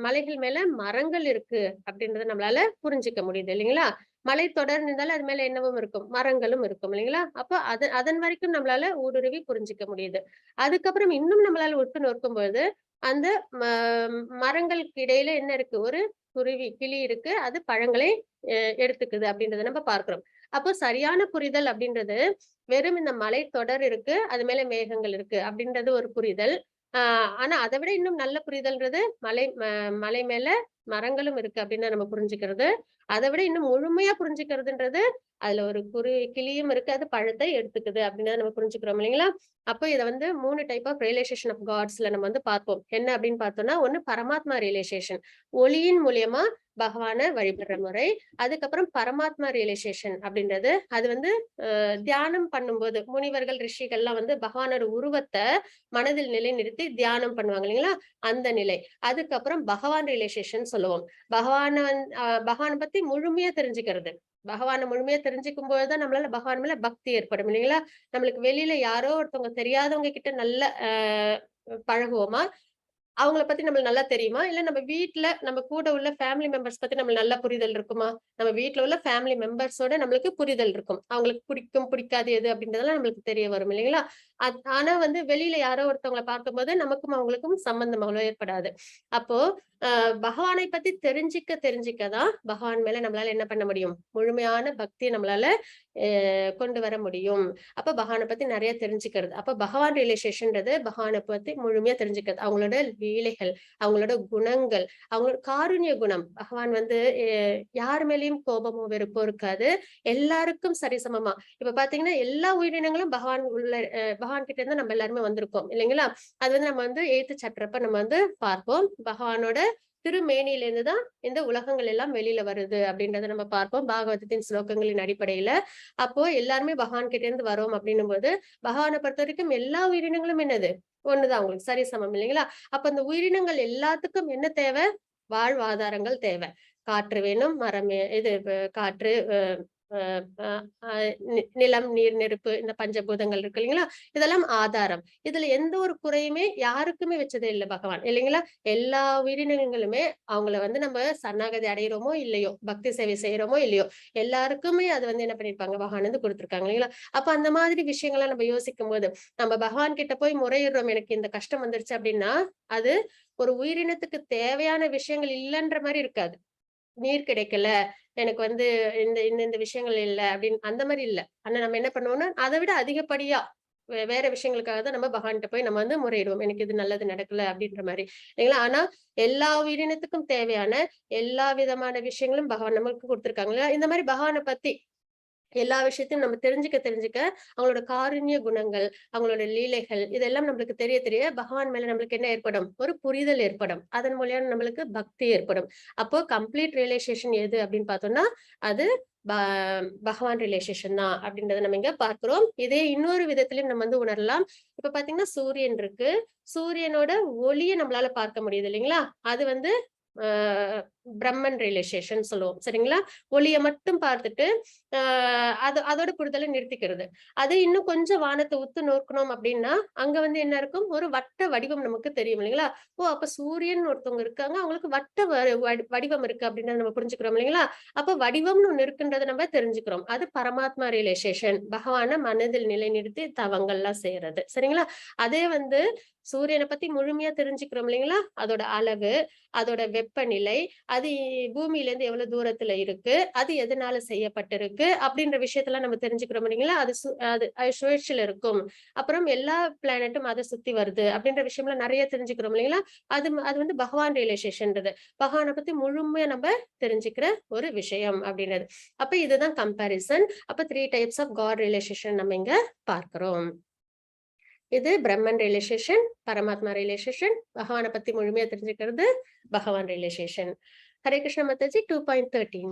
மலைகள் மேல மரங்கள் இருக்கு அப்படின்றத நம்மளால புரிஞ்சுக்க முடியுது இல்லைங்களா. மலை தொடர்ந்து இருந்தாலும் அது மேல என்னவும் இருக்கும், மரங்களும் இருக்கும் இல்லைங்களா. அப்ப அதன் வரைக்கும் நம்மளால ஊடுருவி புரிஞ்சுக்க முடியுது. அதுக்கப்புறம் இன்னும் நம்மளால உற்று நோக்கும்போது அந்த மரங்களுக்கு இடையில என்ன இருக்கு, ஒரு கிளி இருக்கு, அது பழங்களை எடுத்துக்குது அப்படின்றத நம்ம பார்க்கிறோம். அப்போ சரியான புரிதல் அப்படின்றது வெறும் இந்த மலை தொடர் இருக்கு, அது மேல மேகங்கள் இருக்கு அப்படின்றது ஒரு புரிதல். ஆனா அதை விட இன்னும் நல்ல புரிதல்ன்றது மலை மேல மரங்களும் இருக்கு அப்படின்னு நம்ம புரிஞ்சுக்கிறது. அதை விட இன்னும் முழுமையா புரிஞ்சுக்கிறதுன்றது அதுல ஒரு கிளியும் இருக்கு, அது பழத்தை எடுத்துக்குது அப்படின்னு நம்ம புரிஞ்சுக்கிறோம் இல்லைங்களா. அப்போ இதை வந்து 3 டைப் ஆஃப் ரியலைசேஷன் ஆஃப் காட்ஸ்ல நம்ம வந்து பார்ப்போம். என்ன அப்படின்னு பார்த்தோம்னா, ஒண்ணு பரமாத்மா ரியலைசேஷன், ஒளியின் மூலியமா பகவானை வழிபடுற முறை. அதுக்கப்புறம் பரமாத்மா ரியலைசேஷன் அப்படின்றது அது வந்து தியானம் பண்ணும்போது முனிவர்கள் ரிஷிகள்லாம் வந்து பகவானோட உருவத்தை மனதில் நிலைநிறுத்தி தியானம் பண்ணுவாங்க இல்லைங்களா, அந்த நிலை. அதுக்கப்புறம் பகவான் ரியலைசேஷன் சொல்லுவோம். பகவானை பத்தி முழுமையா தெரிஞ்சுக்கிறது. பகவானை முழுமையா தெரிஞ்சுக்கும் போதுதான் நம்மளால பகவான் மேல பக்தி ஏற்படும் இல்லைங்களா. நம்மளுக்கு வெளியில யாரோ ஒருத்தவங்க தெரியாதவங்க கிட்ட நல்ல பழகுவோமா, அவங்கள பத்தி நம்மளுக்கு நல்லா தெரியுமா, இல்ல நம்ம வீட்டுல நம்ம கூட உள்ள ஃபேமிலி மெம்பர்ஸ் பத்தி நம்மளுக்கு நல்ல புரிதல் இருக்குமா. நம்ம வீட்டுல உள்ள ஃபேமிலி மெம்பர்ஸோட நம்மளுக்கு புரிதல் இருக்கும், அவங்களுக்கு பிடிக்கும் பிடிக்காது எது அப்படின்றதெல்லாம் நம்மளுக்கு தெரிய வரும் இல்லைங்களா. ஆனா வந்து வெளியில யாரோ ஒருத்தவங்களை பார்க்கும்போது நமக்கும் அவங்களுக்கும் சம்பந்தம் அவ்வளவு ஏற்படாது. அப்போ பகவானை பத்தி தெரிஞ்சிக்கதான் பகவான் மேல நம்மளால என்ன பண்ண முடியும், முழுமையான பக்தியை நம்மளால கொண்டு வர முடியும். அப்ப பகவானை பத்தி நிறைய தெரிஞ்சுக்கிறது. அப்ப பகவான் ரியலைசேஷன்ன்றது பகவானை பத்தி முழுமையா தெரிஞ்சுக்கிறது, அவங்களோட லீலைகள், அவங்களோட குணங்கள், அவங்களோட காருண்ய குணம். பகவான் வந்து யார் மேலயும் கோபமோ வெறுப்போ இருக்காது, எல்லாருக்கும் சரிசமமா. இப்ப பாத்தீங்கன்னா எல்லா உயிரினங்களும் பகவான் கிட்ட இருந்து நம்ம எல்லாருமே வந்திருக்கோம் இல்லைங்களா. அது வந்து நம்ம வந்து 8th சாப்டர் நம்ம வந்து பார்ப்போம். பகவானோட திருமேனியில இருந்துதான் இந்த உலகங்கள் எல்லாம் வெளியில வருது அப்படின்றத நம்ம பார்ப்போம் பாகவதத்தின் ஸ்லோகங்களின் அடிப்படையில. அப்போ எல்லாருமே பகவான் கிட்ட இருந்து வரோம் அப்படின்னும் போது பகவானை பொறுத்த வரைக்கும் எல்லா உயிரினங்களும் என்னது, ஒண்ணுதான், அவங்களுக்கு சரிசமம் இல்லைங்களா. அப்ப அந்த உயிரினங்கள் எல்லாத்துக்கும் என்ன தேவை, வாழ்வாதாரங்கள் தேவை. காற்று வேணும், மரம் இது காற்று, நிலம், நீர், நெருப்பு, இந்த பஞ்சபூதங்கள் இருக்கு இல்லைங்களா, இதெல்லாம் ஆதாரம். இதுல எந்த ஒரு குறையுமே யாருக்குமே வச்சதே இல்லை பகவான் இல்லைங்களா. எல்லா உயிரினங்களுமே அவங்கள வந்து நம்ம சரணாகதி அடையிறோமோ இல்லையோ, பக்தி சேவை செய்யறோமோ இல்லையோ, எல்லாருக்குமே அது வந்து என்ன பண்ணிருப்பாங்க, பகவான் வந்து கொடுத்திருக்காங்க இல்லைங்களா. அப்ப அந்த மாதிரி விஷயங்கள்லாம் நம்ம யோசிக்கும் போது நம்ம பகவான் கிட்ட போய் முறையிடுறோம், எனக்கு இந்த கஷ்டம் வந்துருச்சு அப்படின்னா அது ஒரு உயிரினத்துக்கு தேவையான விஷயங்கள் இல்லைன்ற மாதிரி இருக்காது. நீர் கிடைக்கல, எனக்கு வந்து இந்த விஷயங்கள் இல்லை அப்படின்னு அந்த மாதிரி இல்லை. ஆனா நம்ம என்ன பண்ணுவோம்னா அதை விட அதிகப்படியா வேற விஷயங்களுக்காக தான் நம்ம பகவான்கிட்ட போய் நம்ம வந்து முறையிடுவோம், எனக்கு இது நல்லது நடக்கல அப்படின்ற மாதிரி இல்லைங்களா. ஆனா எல்லா உயிரினத்துக்கும் தேவையான எல்லா விதமான விஷயங்களும் பகவான் நமக்கு கொடுத்திருக்காங்க. இந்த மாதிரி பகவானை பத்தி எல்லா விஷயத்தையும் நம்ம தெரிஞ்சுக்க அவங்களோட காருண்ய குணங்கள், அவங்களோட லீலைகள், இதெல்லாம் நம்மளுக்கு தெரிய பகவான் மேல நம்மளுக்கு என்ன ஏற்படும், ஒரு புரிதல் ஏற்படும். அதன் மூலியம் நம்மளுக்கு பக்தி ஏற்படும். அப்போ கம்ப்ளீட் ரியலைசேஷன் எது அப்படின்னு பார்த்தோம்னா அது பகவான் ரிலேஷன் தான் அப்படின்றத நம்ம இங்க பார்க்கிறோம். இதே இன்னொரு விதத்திலயும் நம்ம வந்து உணரலாம். இப்ப பாத்தீங்கன்னா சூரியன் இருக்கு, சூரியனோட ஒளியை நம்மளால பார்க்க முடியுது இல்லைங்களா. அது வந்து பிரம்மன் ரியலைசேஷன் சொல்லுவோம். சரிங்களா? ஒளியை மட்டும் பார்த்துட்டு அதோட புரிதலை நிறுத்திக்கிறது. அது இன்னும் கொஞ்சம் வானத்தை உத்து நோக்கணும் அப்படின்னா அங்க வந்து என்ன இருக்கும், ஒரு வட்ட வடிவம் நமக்கு தெரியும் இல்லைங்களா? ஓ, அப்ப சூரியன் ஒருத்தவங்க இருக்காங்க, அவங்களுக்கு வட்ட வடிவம் இருக்கு அப்படின்றத நம்ம புரிஞ்சுக்கிறோம் இல்லைங்களா? அப்ப வடிவம்னு ஒண்ணு இருக்குன்றத நம்ம தெரிஞ்சுக்கிறோம். அது பரமாத்மா ரியலைசேஷன், பகவான மனதில் நிலைநிறுத்தி தவங்கள்லாம் செய்யறது. சரிங்களா? அதே வந்து சூரியனை பத்தி முழுமையா தெரிஞ்சுக்கிறோம் இல்லைங்களா? அதோட அளவு, அதோட வெப்பநிலை, அது பூமியில இருந்து எவ்வளவு தூரத்துல இருக்கு, அது எதனால செய்யப்பட்டிருக்கு அப்படின்ற விஷயத்தெல்லாம் நம்ம தெரிஞ்சுக்கிறோம் இல்லைங்களா? அது சுழற்சியில இருக்கும். அப்புறம் எல்லா பிளானட்டும் அதை சுத்தி வருது அப்படின்ற விஷயம்லாம் நிறைய தெரிஞ்சுக்கிறோம் இல்லைங்களா? அது வந்து பகவான் ரியலைசேஷன்றது. பகவானை பத்தி முழுமையா நம்ம தெரிஞ்சுக்கிற ஒரு விஷயம் அப்படின்றது. அப்ப இதுதான் கம்பாரிசன். அப்ப 3 டைப்ஸ் ஆஃப் காட் ரியலைசேஷன் நம்ம இங்க பார்க்கிறோம். இது பிரம்மன் ரியலைசேஷன், பரமாத்மா ரியலைசேஷன், பகவானை பத்தி முழுமையா தெரிஞ்சுக்கிறது பகவான் ரியலைசேஷன். ஹரே கிருஷ்ண மாதாஜி. 2.13.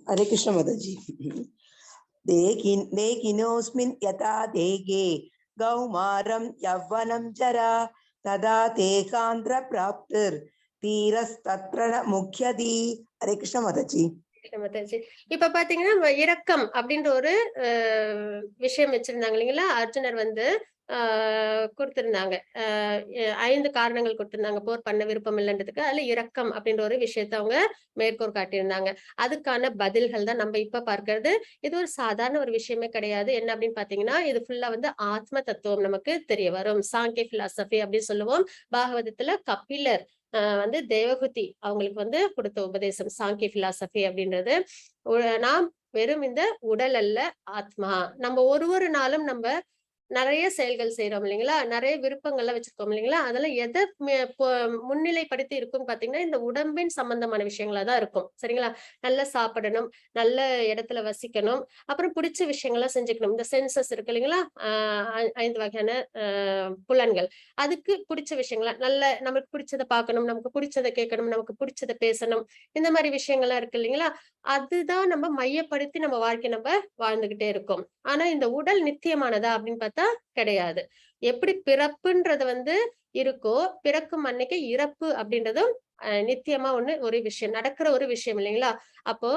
हरे कृष्ण माताजी। देहिनोऽस्मिन् यथा देहे कौमारं यौवनं जरा तदा देहान्तर प्राप्तिर्धीरस्तत्र न मुह्यति। हरे कृष्ण माताजी। இப்ப பாத்தீங்கன்னா இரக்கம் அப்படின்ற ஒரு விஷயம் வச்சிருந்தாங்க இல்லைங்களா? அர்ஜுனர் வந்து கொடுத்திருந்தாங்க. 5 காரணங்கள் கொடுத்திருந்தாங்க போர் பண்ண விருப்பம் இல்லைன்றதுக்கு. அதுல இரக்கம் அப்படின்ற ஒரு விஷயத்த அவங்க மேற்கோள் காட்டியிருந்தாங்க. அதுக்கான பதில்கள் தான் நம்ம இப்ப பார்க்கிறது. இது ஒரு சாதாரண ஒரு விஷயமே கிடையாது. என்ன அப்படின்னு பாத்தீங்கன்னா, இது ஃபுல்லா வந்து ஆத்ம தத்துவம் நமக்கு தெரிய வரும். சாங்கிய பிலாசபி அப்படின்னு சொல்லுவோம். பாகவதத்துல கபிலர் வந்து தேவகுதி அவங்களுக்கு வந்து கொடுத்த உபதேசம் சாங்கிய பிலாசபி அப்படின்றது. நாம் வெறும் இந்த உடல் அல்ல, ஆத்மா. நம்ம ஒரு நாளும் நம்ம நிறைய செயல்கள் செய்யறோம் இல்லைங்களா? நிறைய விருப்பங்கள்லாம் வச்சிருக்கோம் இல்லைங்களா? அதெல்லாம் எதை முன்னிலைப்படுத்தி இருக்கும் பாத்தீங்கன்னா, இந்த உடம்பின் சம்பந்தமான விஷயங்களா தான் இருக்கும். சரிங்களா? நல்லா சாப்பிடணும், நல்ல இடத்துல வசிக்கணும், அப்புறம் பிடிச்ச விஷயங்கள்லாம் செஞ்சுக்கணும். இந்த சென்சஸ் இருக்கு இல்லைங்களா? 5 வகையான புலன்கள். அதுக்கு பிடிச்ச விஷயங்களா நமக்கு பிடிச்சதை பார்க்கணும், நமக்கு பிடிச்சதை கேட்கணும், நமக்கு பிடிச்சதை பேசணும், இந்த மாதிரி விஷயங்கள்லாம் இருக்கு இல்லைங்களா? அதுதான் நம்ம மையப்படுத்தி நம்ம வாழ்க்கை நம்ம வாழ்ந்துகிட்டே இருக்கோம். ஆனா இந்த உடல் நித்தியமானதா அப்படின்னு பார்த்தா கிடையாது. எப்படி பிறப்புன்றது வந்து இருக்கோ, பிறக்கும் அன்னைக்கு இறப்பு அப்படின்றதும் நித்தியமா ஒரு விஷயம் நடக்கிற ஒரு விஷயம் இல்லைங்களா? அப்போ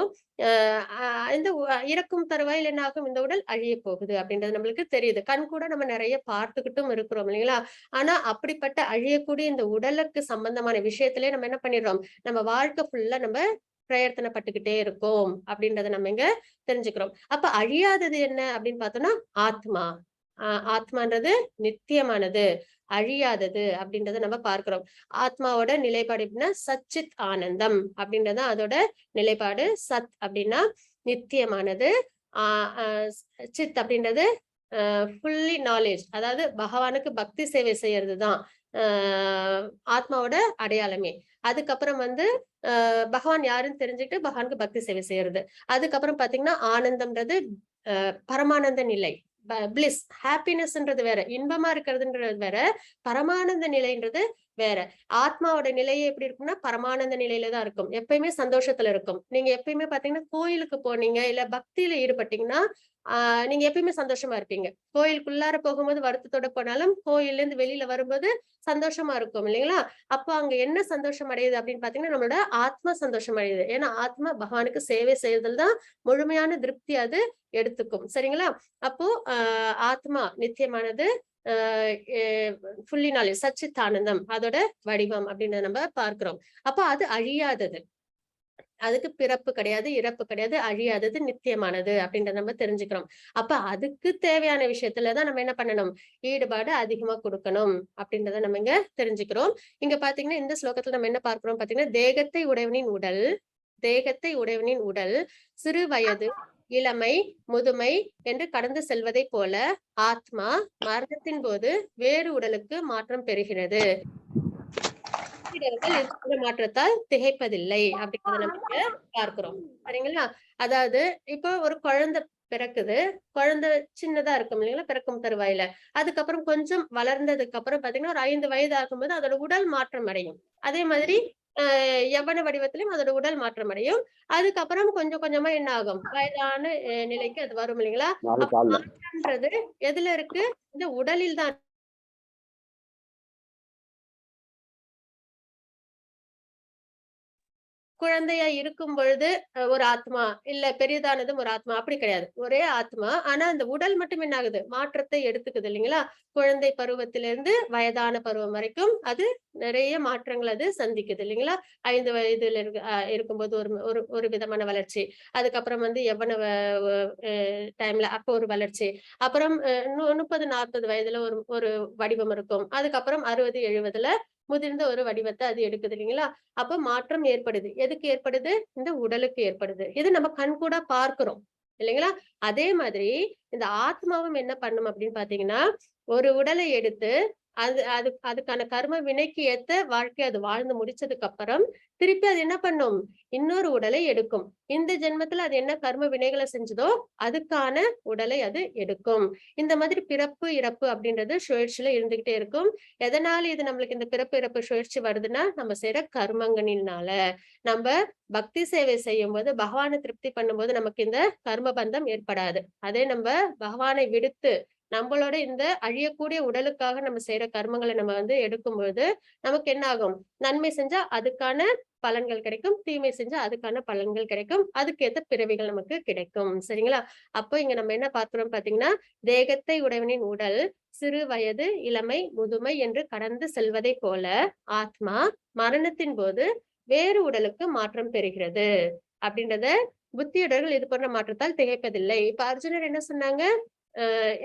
இந்த இறக்கும் தருவாயில் என்ன ஆகும், இந்த உடல் அழிய போகுது அப்படின்றது நம்மளுக்கு தெரியுது. கண் கூட நம்ம நிறைய பார்த்துக்கிட்டும் இருக்கிறோம் இல்லைங்களா? ஆனா அப்படிப்பட்ட அழியக்கூடிய இந்த உடலுக்கு சம்பந்தமான விஷயத்திலே நம்ம என்ன பண்ணிடுறோம், நம்ம வாழ்க்கை ஃபுல்லா நம்ம பிரயத்தனப்பட்டுக்கிட்டே இருக்கோம் அப்படின்றத நம்ம இங்க தெரிஞ்சுக்கிறோம். அப்ப அழியாதது என்ன அப்படின்னு பார்த்தோம்னா ஆத்மா. ஆத்மான்றது நித்தியமானது, அழியாதது அப்படின்றத நம்ம பார்க்கிறோம். ஆத்மாவோட நிலைப்பாடு எப்படின்னா சச்சித் ஆனந்தம் அப்படின்றத அதோட நிலைப்பாடு. சத் அப்படின்னா நித்தியமானது, சித் அப்படின்றது ஃபுல்லி நாலேஜ், அதாவது பகவானுக்கு பக்தி சேவை செய்யறதுதான் ஆத்மாவோட அடையாளமே. அதுக்கப்புறம் வந்து பகவான் யாருன்னு தெரிஞ்சுக்கிட்டு பகவானுக்கு பக்தி சேவை செய்யறது. அதுக்கப்புறம் பாத்தீங்கன்னா ஆனந்தம்ன்றது பரமானந்த நிலை, பிளிஸ், ஹாப்பினஸ்ன்றது வேற, இன்பமா இருக்கிறதுன்றது வேற, பரமானந்த நிலைன்றது வேற. ஆத்மாவோட நிலையே எப்படி இருக்கும்னா பரமானந்த நிலையில தான் இருக்கும், எப்பயுமே சந்தோஷத்துல இருக்கும். நீங்க எப்பயுமே பாத்தீங்கன்னா கோயிலுக்கு போனீங்க இல்ல பக்தியில ஈடுபட்டீங்கன்னா நீங்க எப்பயுமே சந்தோஷமா இருப்பீங்க. கோயிலுக்குள்ளார போகும்போது வருத்தத்தோட போனாலும் கோயில்ல இருந்து வெளியில வரும்போது சந்தோஷமா இருக்கும் இல்லைங்களா? அப்போ அங்க என்ன சந்தோஷம் அடையுது அப்படின்னு பாத்தீங்கன்னா நம்மளோட ஆத்மா சந்தோஷம் அடையுது. ஏன்னா ஆத்மா பகவானுக்கு சேவை செய்யறதுல தான் முழுமையான திருப்தி அது எடுத்துக்கும். சரிங்களா? அப்போ ஆத்மா நித்தியமானது, ஃபுல்லி நாலேஜ், சச்சித் ஆனந்தம் அதோட வடிவம் அப்படின்னு நம்ம பார்க்கிறோம். அப்போ அது அழியாதது, அதுக்கு பிறப்பு கிடையாது, இறப்பு கிடையாது, அழியாதது, நித்தியமானது அப்படின்றத நம்ம தெரிஞ்சுக்கிறோம். அப்ப அதுக்கு தேவையான விஷயத்துலதான் நம்ம என்ன பண்ணணும், ஈடுபாடு அதிகமா கொடுக்கணும் அப்படின்றத நம்ம இங்க தெரிஞ்சுக்கிறோம். இங்க பாத்தீங்கன்னா இந்த ஸ்லோகத்துல நம்ம என்ன பார்க்கிறோம் பாத்தீங்கன்னா, தேகத்தை உடையவனின் உடல் சிறு வயது, இளமை, முதுமை என்று கடந்து செல்வதை போல ஆத்மா மரணத்தின் போது வேறு உடலுக்கு மாற்றம் பெறுகிறது. மாற்றத்தால் திகைப்பதில்லை அப்படின்றத நம்ம பார்க்கிறோம். சரிங்களா? அதாவது இப்போ ஒரு குழந்தை பிறக்குது, குழந்தை சின்னதா இருக்கும் இல்லைங்களா பிறக்கும் தருவாயில. அதுக்கப்புறம் கொஞ்சம் வளர்ந்ததுக்கு அப்புறம் பாத்தீங்கன்னா ஒரு 5 வயது ஆகும்போது அதோட உடல் மாற்றம் அடையும். அதே மாதிரி யவன வடிவத்திலும் அதோட உடல் மாற்றம் அடையும். அதுக்கப்புறம் கொஞ்சம் கொஞ்சமா என்ன ஆகும், வயதான நிலைக்கு அது வரும் இல்லைங்களா? மாற்றம்ன்றது எதுல இருக்கு, இந்த உடலில் தான் குழந்தையா இருக்கும் பொழுது ஒரு ஆத்மா, இல்ல பெரியதானதும் ஒரு ஆத்மா, அப்படி கிடையாது. ஒரே ஆத்மா. ஆனா அந்த உடல் மட்டும் என்ன ஆகுது? மாற்றத்தை எடுத்துக்குது இல்லைங்களா? குழந்தை பருவத்திலிருந்து வயதான பருவம் வரைக்கும் அது நிறைய மாற்றங்கள் அது சந்திக்குது இல்லைங்களா? 5 வயதுல இருக்கும்போது ஒரு ஒரு ஒரு விதமான வளர்ச்சி. அதுக்கப்புறம் வந்து யவ்வன டைம்ல அப்போ ஒரு வளர்ச்சி. அப்புறம் 30, 40 வயதுல ஒரு ஒரு வடிவம் இருக்கும். அதுக்கப்புறம் 60, 70ல முதிர்ந்த ஒரு வடிவத்தை அது எடுக்குது இல்லைங்களா? அப்ப மாற்றம் ஏற்படுது. எதுக்கு ஏற்படுது? இந்த உடலுக்கு ஏற்படுது. இது நம்ம கண்கூடா பார்க்கிறோம். இல்லைங்களா? அதே மாதிரி இந்த ஆத்மாவும் என்ன பண்ணும் அப்படின்னு பார்த்தீங்கன்னா, ஒரு உடலை எடுத்து அதுக்கான கர்ம வினைக்கு ஏத்த வாழ்க்கை அது வாழ்ந்து முடிச்சதுக்கு அப்புறம், திருப்பி அது என்ன பண்ணும்? இன்னொரு உடலை எடுக்கும். இந்த ஜென்மத்துல அது என்ன கர்ம வினைகளை செஞ்சதோ, அதுக்கான உடலை அது எடுக்கும். இந்த மாதிரி பிறப்பு, இறப்பு அப்படின்றது சுழற்சியில இருந்துகிட்டே இருக்கும். எதனால இது நம்மளுக்கு இந்த பிறப்பு, இறப்பு சுழற்சி வருதுன்னா, நம்ம செய்யற கர்மங்களினால. நம்ப பக்தி சேவை செய்யும்போது, பகவானை திருப்தி பண்ணும்போது நமக்கு இந்த கர்ம பந்தம் ஏற்படாது. அதே நம்ப பகவானை விடுத்து நம்மளோட இந்த அழியக்கூடிய உடலுக்காக நம்ம செய்யற கர்மங்களை நம்ம வந்து எடுக்கும்போது நமக்கு என்ன ஆகும்? நன்மை செஞ்சா அதுக்கான பலன்கள் கிடைக்கும். தீமை செஞ்சா அதுக்கான பலன்கள் கிடைக்கும். அதுக்கேத்த பிறவிகள் நமக்கு கிடைக்கும். சரிங்களா? அப்போ இங்க நம்ம என்ன பார்க்கிறோம் பாத்தீங்கன்னா, தேகத்தை உடையவனின் உடல் சிறு வயது, இளமை, முதுமை என்று கடந்து செல்வதை போல ஆத்மா மரணத்தின் போது வேறு உடலுக்கு மாற்றம் பெறுகிறது. அப்படின்றத புத்தியுடர்கள் இது போன்ற மாற்றத்தால் திகைப்பதில்லை. இப்ப அர்ஜுனர் என்ன சொன்னாங்க?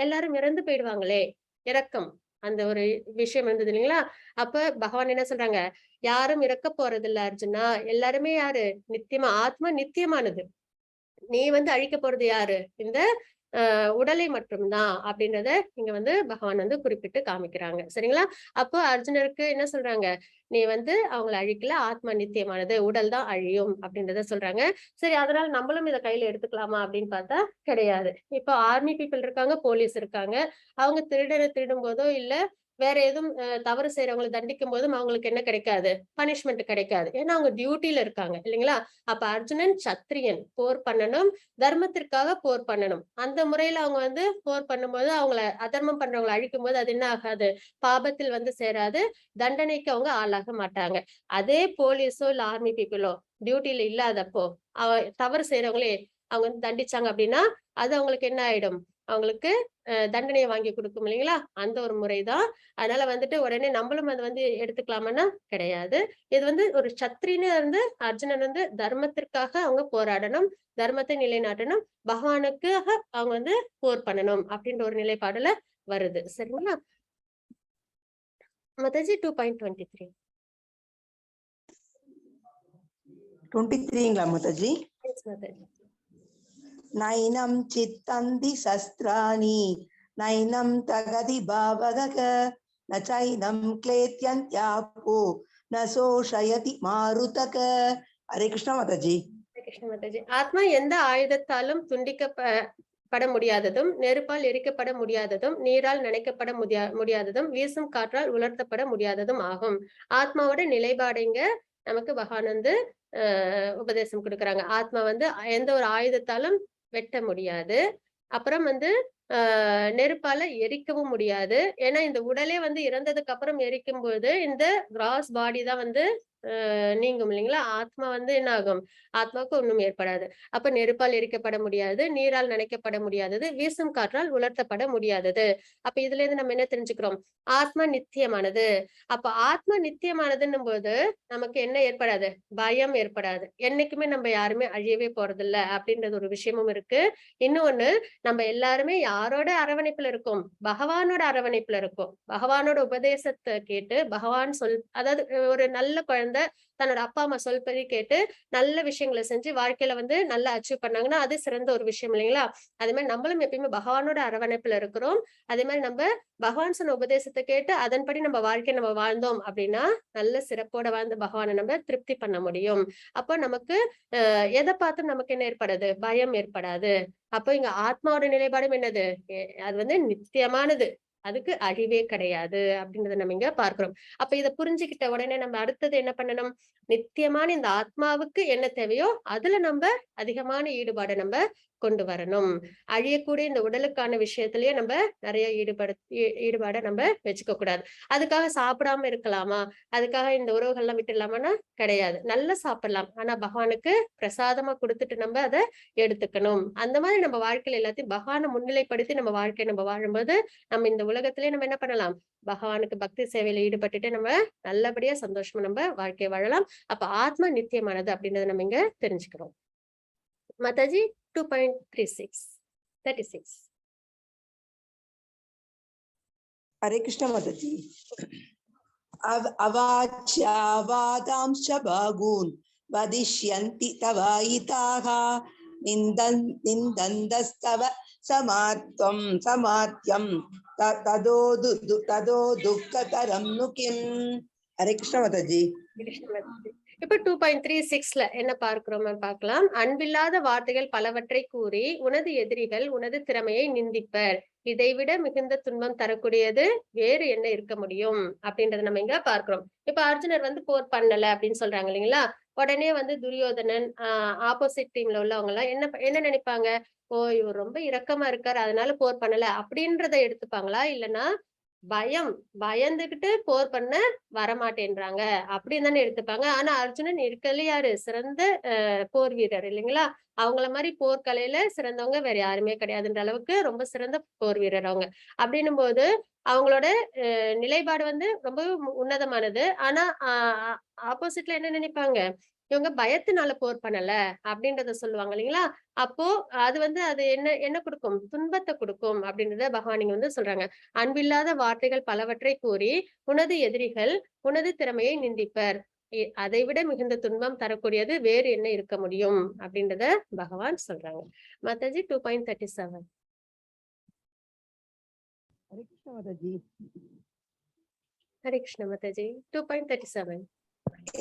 எல்லாரும் இறந்து போயிடுவாங்களே! இரக்கம். அந்த ஒரு விஷயம் இருந்தது இல்லைங்களா? அப்ப பகவான் என்ன சொல்றாங்க? யாரும் இறக்க போறதில்ல அர்ஜுனா. எல்லாருமே யாரு? நித்தியமா ஆத்மா நித்தியமானது. நீ வந்து அழிக்க போறது யாரு? இந்த உடலை மட்டும் தான் அப்படின்றத இங்க வந்து பகவான் வந்து குறிப்பிட்டு காமிக்கிறாங்க. சரிங்களா? அப்போ அர்ஜுனருக்கு என்ன சொல்றாங்க? நீ வந்து அவங்கள அழிக்கல. ஆத்மா நித்தியமானது. உடல் தான் அழியும் அப்படின்றத சொல்றாங்க. சரி, அதனால நம்மளும் இத கையில எடுத்துக்கலாமா அப்படின்னு பார்த்தா கிடையாது. இப்போ ஆர்மி பீப்பிள் இருக்காங்க, போலீஸ் இருக்காங்க. அவங்க திருடரை திருடும்போதோ, இல்ல வேற எதுவும் தவறு செய்றவங்கள தண்டிக்கும் போதும் அவங்களுக்கு என்ன கிடைக்காது? பனிஷ்மென்ட் கிடைக்காது. ஏன்னா அவங்க டியூட்டில இருக்காங்க இல்லைங்களா? அப்ப அர்ஜுனன் சத்திரியன். போர் பண்ணணும். தர்மத்திற்காக போர் பண்ணணும். அந்த முறையில அவங்க வந்து போர் பண்ணும்போது அவங்கள அதர்மம் பண்றவங்கள அழிக்கும்போது அது என்ன ஆகாது? பாபத்தில் வந்து சேராது. தண்டனைக்கு அவங்க ஆளாக மாட்டாங்க. அதே போலீஸோ இல்ல ஆர்மி பீப்பிளோ டியூட்டில இல்லாதப்போ தவறு செய்றவங்களே அவங்க வந்து தண்டிச்சாங்க அப்படின்னா, அது அவங்களுக்கு என்ன ஆயிடும்? அவங்களுக்கு தண்டனைய வாங்கி குடுக்கும் இல்லைங்களா? அந்த ஒரு முறைதான். அதனால வந்துட்டு உடனே நம்மளும் அத வந்து எடுத்துக்கலாமான்னா கிடையாது. இது வந்து ஒரு சத்திரியனா இருந்து அர்ஜுனன் வந்து தர்மத்திற்காக அவங்க போராடணும். தர்மத்தை நிலைநாட்டணும். பகவானுக்காக அவங்க வந்து போர் பண்ணணும் அப்படின்ற ஒரு நிலைப்பாடுல வருது. சரிங்களா? மாதாஜி 2.23. 23ங்களா மாதாஜி? Yes, மாதாஜி. நைனம் சித்தந்தி சஸ்திராணி நைனம் தகதி பாவகக நச்சைனம் கிளேத்யந்த்யாபோ நசோஷயதி மாருதக. ஹரே கிருஷ்ணா மாதாஜி. ஹரே கிருஷ்ண மாதாஜி. ஆத்மா எந்த ஆயுதத்தாலும் துண்டிக்கப்பட முடியாததும், நெருப்பால் எரிக்கப்பட முடியாததும், நீரால் நனைக்கப்பட முடியாததும், வீசும் காற்றால் உலர்த்தப்பட முடியாததும் ஆகும். ஆத்மாவோட நிலைப்பாடுங்க நமக்கு பகவான் வந்து உபதேசம் கொடுக்குறாங்க. ஆத்மா வந்து எந்த ஒரு ஆயுதத்தாலும் வெட்ட முடியாது. அப்புறம் வந்து நெருப்பால எரிக்கவும் முடியாது. ஏன்னா இந்த உடலே வந்து இறந்ததுக்கு அப்புறம் எரிக்கும்போது இந்த கிராஸ் பாடி தான் வந்து நீங்கும் இல்லைங்களா? ஆத்மா வந்து என்ன ஆகும்? ஆத்மாவுக்கு ஒண்ணும் ஏற்படாது. அப்ப நெருப்பால் எரிக்கப்பட முடியாது, நீரால் நனைக்கப்பட முடியாதது, வீசும் காற்றால் உலர்த்தப்பட முடியாதது. அப்ப இதுல இருந்து நம்ம என்ன தெரிஞ்சுக்கிறோம்? ஆத்மா நித்தியமானது. அப்ப ஆத்மா நித்தியமானதுன்னும் போது நமக்கு என்ன ஏற்படாது? பயம் ஏற்படாது. என்னைக்குமே நம்ம யாருமே அழியவே போறதில்ல அப்படின்றது ஒரு விஷயமும் இருக்கு. இன்னொன்னு, நம்ம எல்லாருமே யாரோட அரவணைப்புல இருக்கோம்? பகவானோட அரவணைப்புல இருக்கோம். பகவானோட உபதேசத்தை கேட்டு பகவான் அதாவது ஒரு நல்ல குழந்தை தன்னோட அப்பா அம்மா சொல்படி கேட்டு நல்ல விஷயங்களை செஞ்சு வாழ்க்கையில வந்து நல்லா அச்சீவ் பண்ணாங்கன்னா அது சிறந்த ஒரு விஷயம் இல்லைங்களா? அதே மாதிரி நம்மளும் எப்பயுமே பகவானோட அரவணைப்புல இருக்கிறோம். அதே மாதிரி நம்ம பகவான் சொன்ன உபதேசத்தை கேட்டு அதன்படி நம்ம வாழ்க்கையை நம்ம வாழ்ந்தோம் அப்படின்னா நல்ல சிறப்போட வாழ்ந்த பகவானை நம்ம திருப்தி பண்ண முடியும். அப்போ நமக்கு எதை பார்த்தும் நமக்கு என்ன ஏற்படாது? பயம் ஏற்படாது. அப்போ இங்க ஆத்மாவோட நிலைப்பாடும் என்னது? அது வந்து நித்தியமானது. அதுக்கு அழிவே கிடையாது அப்படின்றத நம்ம இங்க பார்க்கிறோம். அப்ப இத புரிஞ்சுக்கிட்ட உடனே நம்ம அடுத்தது என்ன பண்ணணும்? நித்தியமான இந்த ஆத்மாவுக்கு என்ன தேவையோ அதுல நம்ம அதிகமான ஈடுபாடை நம்ம கொண்டு வரணும். அழியக்கூடிய இந்த உடலுக்கான விஷயத்திலேயே நம்ம நிறைய ஈடுபாடை நம்ம வச்சுக்க கூடாது. அதுக்காக சாப்பிடாம இருக்கலாமா, அதுக்காக இந்த உறவுகள்லாம் விட்டுடலாமான்னா கிடையாது. நல்லா சாப்பிடலாம், ஆனா பகவானுக்கு பிரசாதமா கொடுத்துட்டு நம்ம அதை எடுத்துக்கணும். அந்த மாதிரி நம்ம வாழ்க்கையில எல்லாத்தையும் பகவானை முன்னிலைப்படுத்தி நம்ம வாழ்க்கையை நம்ம வாழும்போது நம்ம இந்த உலகத்திலேயே நம்ம என்ன பண்ணலாம், பகவானுக்கு பக்தி சேவையில ஈடுபட்டுட்டு நம்ம நல்லபடியா சந்தோஷமா நம்ம வாழ்க்கையை வாழலாம். அப்ப ஆத்மா நித்தியமானது அப்படின்றத நம்ம இங்க தெரிஞ்சுக்கிறோம். Mataji 2.36 36. Hare Krishna Mataji. Avachyavatamscha bhagun vadishyanti tavaitaha nindandastava samathyam tado dukkataram nukim. Hare Krishna Mataji. இப்ப 2.36ல என்ன பார்க்கிறோம்னு பார்க்கலாம். அன்பில்லாத வார்த்தைகள் பலவற்றை கூறி உனது எதிரிகள் உனது திறமையை நிந்திப்பர். இதைவிட மிகுந்த துன்பம் தரக்கூடியது வேறு என்ன இருக்க முடியும் அப்படின்றத நம்ம இங்க பார்க்கிறோம். இப்ப அர்ஜுனர் வந்து போர் பண்ணல அப்படின்னு சொல்றாங்க இல்லைங்களா. உடனே வந்து துரியோதனன் ஆப்போசிட் டீம்ல உள்ளவங்க எல்லாம் என்ன நினைப்பாங்க, ஓ இவர் ரொம்ப இரக்கமா இருக்காரு அதனால போர் பண்ணல அப்படின்றத எடுத்துப்பாங்களா, இல்லைன்னா பயந்துகிட்டு போர் பண்ண வரமாட்டேன்றாங்க அப்படின்னு தானே எடுத்துப்பாங்க. ஆனா அர்ஜுனன் இருக்கல யாரு சிறந்த போர் வீரர் இல்லைங்களா. அவங்கள மாதிரி போர்க்கலையில சிறந்தவங்க வேற யாருமே கிடையாதுன்ற அளவுக்கு ரொம்ப சிறந்த போர் வீரர் அவங்க. அப்படின்னும் போது அவங்களோட நிலைப்பாடு வந்து ரொம்ப உன்னதமானது. ஆனா ஆப்போசிட்ல என்ன நினைப்பாங்க, இவங்க பயத்தினால போர் பண்ணல அப்படின்றத சொல்லுவாங்க இல்லைங்களா. அப்போ அது வந்து அது என்ன கொடுக்கும், துன்பத்தை கொடுக்கும் அப்படின்றத பகவான் இங்க வந்து சொல்றாங்க. அன்பில்லாத வார்த்தைகள் பலவற்றை கூறி உனது எதிரிகள் உனது திறமையை நிந்திப்பர். அதை விட மிகுந்த துன்பம் தரக்கூடியது வேறு என்ன இருக்க முடியும் அப்படின்றத பகவான் சொல்றாங்க. Mataji 2.37. Hare Krishna Mataji. Hare Krishna Mataji 2.37.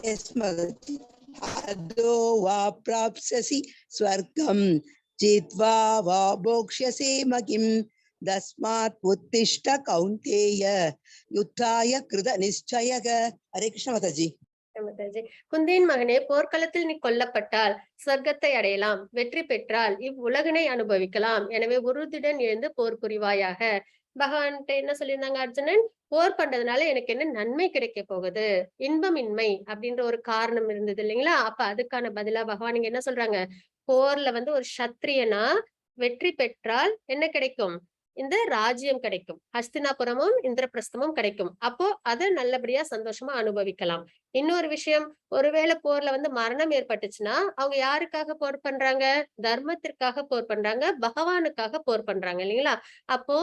Yes Mataji. Adho va prapsyasi swargam jitva va bhokshyase magim dasmat uttishta kaunteya yuddhaya krita nischayaka. Hare Krishna Mataji. குந்தியின் மகனே, போர்க்களத்தில் நீ கொல்லப்பட்டால் சொர்க்கத்தை அடையலாம், வெற்றி பெற்றால் இவ்வுலகினை அனுபவிக்கலாம். எனவே உறுதியுடன் எழுந்து போர் புரிவாயாக. பகவான்கிட்ட என்ன சொல்லியிருந்தாங்க அர்ஜுனன், போர் பண்றதுனால எனக்கு என்ன நன்மை கிடைக்க போகுது, இன்பமின்மை அப்படின்ற ஒரு காரணம் இருந்தது இல்லைங்களா. அப்ப அதுக்கான பதிலா பகவான் இங்க என்ன சொல்றாங்க, போர்ல வந்து ஒரு சத்திரியனா வெற்றி பெற்றால் என்ன கிடைக்கும், இந்த ராஜ்யம் கிடைக்கும், ஹஸ்தினாபுரமும் இந்திரபிரஸ்தமும் கிடைக்கும். அப்போ அதை நல்லபடியா சந்தோஷமா அனுபவிக்கலாம். இன்னொரு விஷயம், ஒருவேளை போர்ல வந்து மரணம் ஏற்பட்டுச்சுன்னா அவங்க யாருக்காக போர் பண்றாங்க, தர்மத்திற்காக போர் பண்றாங்க, பகவானுக்காக போர் பண்றாங்க இல்லைங்களா. அப்போ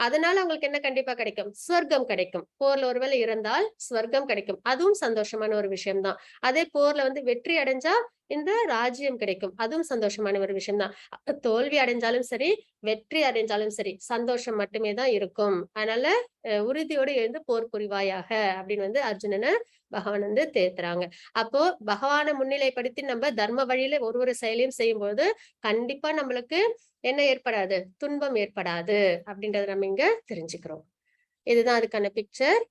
அதனால அவங்களுக்கு என்ன கண்டிப்பா கிடைக்கும், ஸ்வர்க்கம் கிடைக்கும். போர்ல ஒருவேளை இறந்தால் ஸ்வர்க்கம் கிடைக்கும், அதுவும் சந்தோஷமான ஒரு விஷயம்தான். அதே போர்ல வந்து வெற்றி அடைஞ்சா இந்த ராஜ்யம் கிடைக்கும், அதுவும் சந்தோஷமான ஒரு விஷயம்தான். தோல்வி அடைஞ்சாலும் சரி வெற்றி அடைஞ்சாலும் சரி சந்தோஷம் மட்டுமே தான் இருக்கும். அதனால உறுதியோடு எழுந்து போர் புரிவாயாக அப்படின்னு வந்து அர்ஜுனனை பகவான் வந்து தேத்துறாங்க. அப்போ பகவானை முன்னிலைப்படுத்தி நம்ம தர்ம வழியில ஒரு செயலையும் செய்யும் போது கண்டிப்பா நம்மளுக்கு என்ன ஏற்படாது, துன்பம் ஏற்படாது அப்படின்றத நம்ம இங்க தெரிஞ்சுக்கிறோம். இதுதான் அதுக்கான பிக்சர்.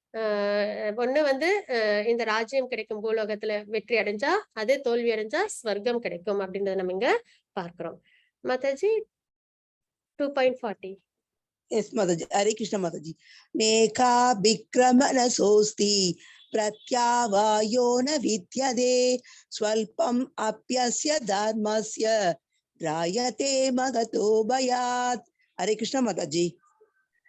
ஒண்ணு வந்து இந்த ராஜ்யம் கிடைக்கும், பூலோகத்துல வெற்றி அடைஞ்சா, அதே தோல்வி அடைஞ்சா ஸ்வர்க்கம் கிடைக்கும் அப்படின்றத நம்ம இங்க பார்க்கிறோம். Mataji 2.40. Yes Mataji. Hare Krishna Mataji. Nekha bikramana sosti pratyavayo na vidyade swalpam apyasya dharmasya rayate magato bayat. Hare Krishna Mataji.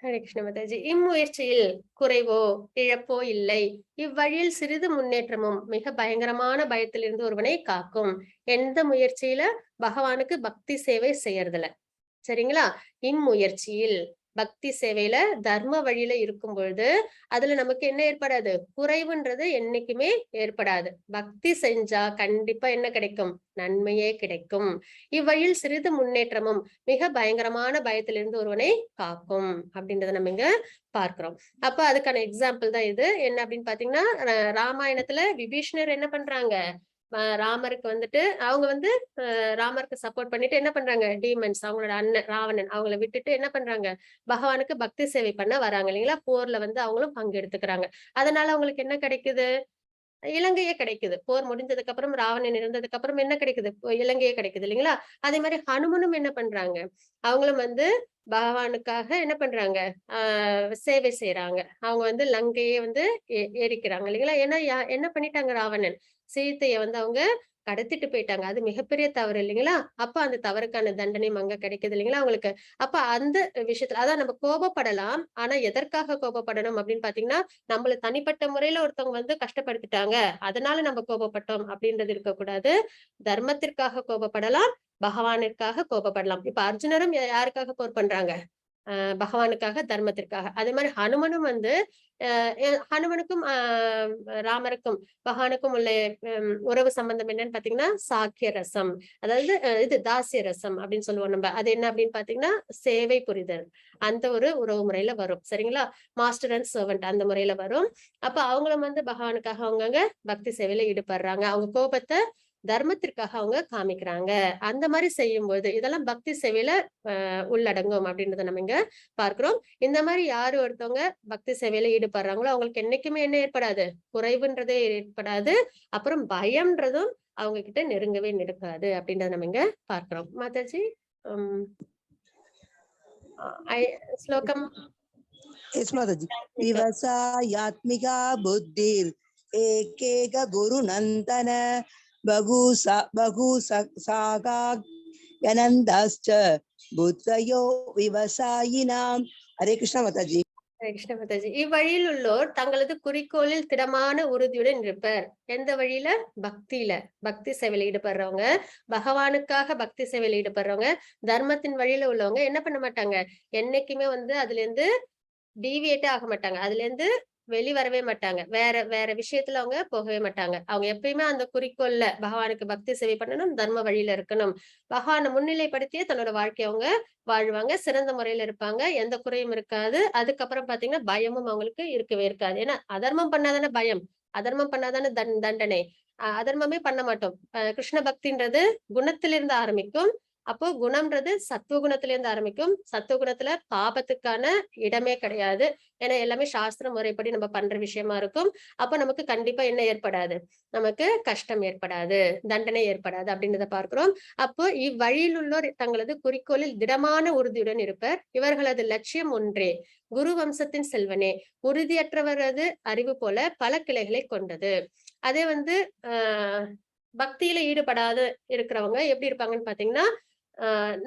Hare Krishna Mataji. இம்முயற்சியில் குறைவோ இழப்போ இல்லை, இவ்வழியில் சிறிது முன்னேற்றமும் மிக பயங்கரமான பயத்திலிருந்து ஒருவனை காக்கும். எந்த முயற்சியில பகவானுக்கு பக்தி சேவை செய்யறதுல, சரிங்களா. இம்முயற்சியில் பக்தி சேவையில தர்ம வழியில இருக்கும் பொழுது அதுல நமக்கு என்ன ஏற்படாது, குறைவுன்றது என்னைக்குமே ஏற்படாது. பக்தி செஞ்சா கண்டிப்பா என்ன கிடைக்கும், நன்மையே கிடைக்கும். இவ்வழியில் சிறிது முன்னேற்றமும் மிக பயங்கரமான பயத்திலிருந்து ஒருவனை காக்கும் அப்படின்றத நம்ம இங்க பார்க்கிறோம். அப்ப அதுக்கான எக்ஸாம்பிள் தான் இது. என்ன அப்படின்னு பாத்தீங்கன்னா, ராமாயணத்துல விபீஷ்ணர் என்ன பண்றாங்க, ராமருக்கு வந்துட்டு அவங்க வந்து ராமருக்கு சப்போர்ட் பண்ணிட்டு என்ன பண்றாங்க, டீமன்ஸ் அவங்களோட அண்ணன் ராவணன் அவங்களை விட்டுட்டு என்ன பண்றாங்க, பகவானுக்கு பக்தி சேவை பண்ண வராங்க இல்லைங்களா. போர்ல வந்து அவங்களும் பங்கு எடுத்துக்கிறாங்க. அதனால அவங்களுக்கு என்ன கிடைக்குது, இலங்கையே கிடைக்குது. போர் முடிஞ்சதுக்கு அப்புறம் ராவணன் இறந்ததுக்கு அப்புறம் என்ன கிடைக்குது? இலங்கையே கிடைக்குது இல்லைங்களா? அதே மாதிரி ஹனுமனும் என்ன பண்றாங்க? அவங்களும் வந்து பகவானுக்காக என்ன பண்றாங்க? சேவை செய்யறாங்க. அவங்க வந்து லங்கையே வந்து எரிக்கிறாங்க இல்லைங்களா? ஏன்னா என்ன பண்ணிட்டாங்க ராவணன்? சீதைய வந்து அவங்க கடத்திட்டு போயிட்டாங்க. அது மிகப்பெரிய தவறு இல்லைங்களா? அப்ப அந்த தவறுக்கான தண்டனையும் அங்க கிடைக்குது இல்லைங்களா அவங்களுக்கு? அப்ப அந்த விஷயத்துல அதான் நம்ம கோபப்படலாம். ஆனா எதற்காக கோபப்படணும் அப்படின்னு பாத்தீங்கன்னா, நம்மள தனிப்பட்ட முறையில ஒருத்தவங்க வந்து கஷ்டப்படுத்திட்டாங்க. அதனால நம்ம கோபப்பட்டோம் அப்படின்றது இருக்கக்கூடாது. தர்மத்திற்காக கோபப்படலாம். பகவானிற்காக கோபப்படலாம். இப்ப அர்ஜுனரும் யாருக்காக போர் பண்றாங்க? பகவானுக்காக, தர்மத்திற்காக. அதே மாரி ஹனுமனும் வந்து ஹனுமனுக்கும் ராமருக்கும், பகவானுக்கும் உள்ள உறவு சம்பந்தம் என்னன்னு பாத்தீங்கன்னா, சாக்கிய ரசம். அதாவது இது தாசிய ரசம் அப்படின்னு சொல்லுவோம் நம்ம. அது என்ன அப்படின்னு பாத்தீங்கன்னா, சேவை புரிதல். அந்த ஒரு உறவு முறையில வரும். சரிங்களா? மாஸ்டர் அண்ட் சர்வன்ட் அந்த முறையில வரும். அப்ப அவங்களும் வந்து பகவானுக்காக அவங்கவங்க பக்தி சேவையில ஈடுபடுறாங்க. அவங்க கோபத்த தர்மத்திற்காக அவங்க காமிக்கிறாங்க. அந்த மாரி செய்யும்போது இதெல்லாம் பக்தி சேவையில உள்ளடங்கும் அப்படின்றத நம்ம இங்க பார்க்கிறோம். இந்த மாதிரி யாரு ஒருத்தவங்க பக்தி சேவையில ஈடுபடுறாங்களோ அவங்களுக்கு என்னைக்குமே என்ன ஏற்படாது? குறைவுன்றதே ஏற்படாது. அப்புறம் பயம்ன்றதும் அவங்க கிட்ட நெருங்கவே நெருங்காது அப்படின்றத நம்ம இங்க பார்க்கிறோம். மாதாஜி ஸ்லோகம் Yes, Mataji. Vivasayaatmika buddhir ekeka guru nandana bahu saga yanandascha buddhayo vivasayinam. Hare Krishna, Mataji. Krishna Mataji. இவ்வழியில் உள்ளோர் தங்களது குறிக்கோளில் திடமான உறுதியுடன் இருப்பர். எந்த வழியில? பக்தியில. பக்தி சேவையில ஈடுபடுறவங்க, பகவானுக்காக பக்தி சேவையில ஈடுபடுறவங்க, தர்மத்தின் வழியில உள்ளவங்க என்ன பண்ண மாட்டாங்க? என்னைக்குமே வந்து அதுல இருந்து டீவியேட்டே ஆக மாட்டாங்க. அதுல இருந்து வெளிவரவே மாட்டாங்க. வேற வேற விஷயத்துல அவங்க போகவே மாட்டாங்க. அவங்க எப்பயுமே அந்த குறிக்கோள்ல பகவானுக்கு பக்தி சேவை பண்ணணும், தர்ம வழியில இருக்கணும். பகவானை முன்னிலைப்படுத்தியே தன்னோட வாழ்க்கைய அவங்க வாழ்வாங்க. சிறந்த முறையில இருப்பாங்க. எந்த குறையும் இருக்காது. அதுக்கப்புறம் பாத்தீங்கன்னா பயமும் அவங்களுக்கு இருக்கவே இருக்காது. ஏன்னா அதர்மம் பண்ணாதானே பயம். அதர்மம் பண்ணாதானே தண்டனை. அதர்மமே பண்ண மாட்டோம். கிருஷ்ண பக்தின்றது குணத்திலிருந்து ஆரம்பிக்கும். அப்போ குணம்ன்றது சத்துவ குணத்துல இருந்து ஆரம்பிக்கும். சத்துவ குணத்துல பாபத்துக்கான இடமே கிடையாது. ஏன்னா எல்லாமே சாஸ்திர முறைப்படி நம்ம பண்ற விஷயமா இருக்கும். அப்ப நமக்கு கண்டிப்பா என்ன ஏற்படாது? நமக்கு கஷ்டம் ஏற்படாது, தண்டனை ஏற்படாது அப்படின்றத பார்க்கிறோம். அப்போ இவ்வழியில் உள்ளோர் தங்களது குறிக்கோளில் திடமான உறுதியுடன் இருப்பர். இவர்களது லட்சியம் ஒன்றே. குரு வம்சத்தின் செல்வனே. உறுதியற்றவரது அறிவு போல பல கிளைகளை கொண்டது. அதே வந்து பக்தியில ஈடுபடாத இருக்கிறவங்க எப்படி இருப்பாங்கன்னு பாத்தீங்கன்னா,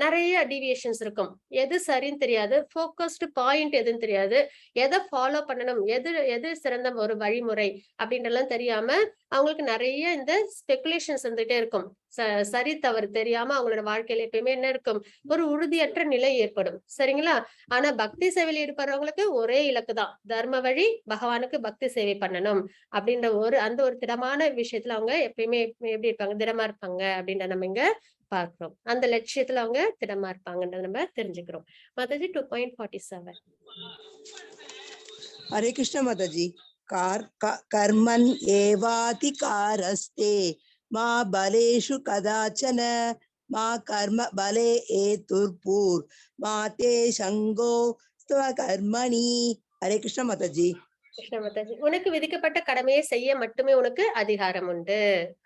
நிறைய டீவியேஷன்ஸ் இருக்கும். எது சரின்னு தெரியாது. ஃபோக்கஸ்டு பாயிண்ட் எதுன்னு தெரியாது. எதை ஃபாலோ பண்ணணும், எது சிறந்த ஒரு வழிமுறை அப்படின்றலாம் தெரியாம அவங்களுக்கு நிறைய இந்த ஸ்பெகுலேஷன்ஸ் வந்துட்டே இருக்கும். சரி தவறு தெரியாம அவங்களோட வாழ்க்கையில எப்பயுமே என்ன இருக்கும்? ஒரு உறுதியற்ற நிலை ஏற்படும். சரிங்களா? ஆனா பக்தி சேவையில் ஈடுபடுறவங்களுக்கு ஒரே இலக்கு தான். தர்ம வழி, பகவானுக்கு பக்தி சேவை பண்ணணும் அப்படின்ற அந்த ஒரு திடமான விஷயத்துல அவங்க எப்பயுமே எப்படி இருப்பாங்க? திடமா இருப்பாங்க அப்படின்ற நம்ம இங்க பார்க்கிறோம். அந்த லட்சியத்துல அவங்க திடமா இருப்பாங்கன்றத நம்ம தெரிஞ்சுக்கிறோம். Mataji 2.47. Hare Krishna, Mataji. Karman evati karaste ma baleshu kadachana ma karma bale eturpur ma te shango stava karmani. Hare Krishna, Mataji. Krishna Mataji. உனக்கு விதிக்கப்பட்ட கடமையை செய்ய மட்டுமே உனக்கு அதிகாரம் உண்டு.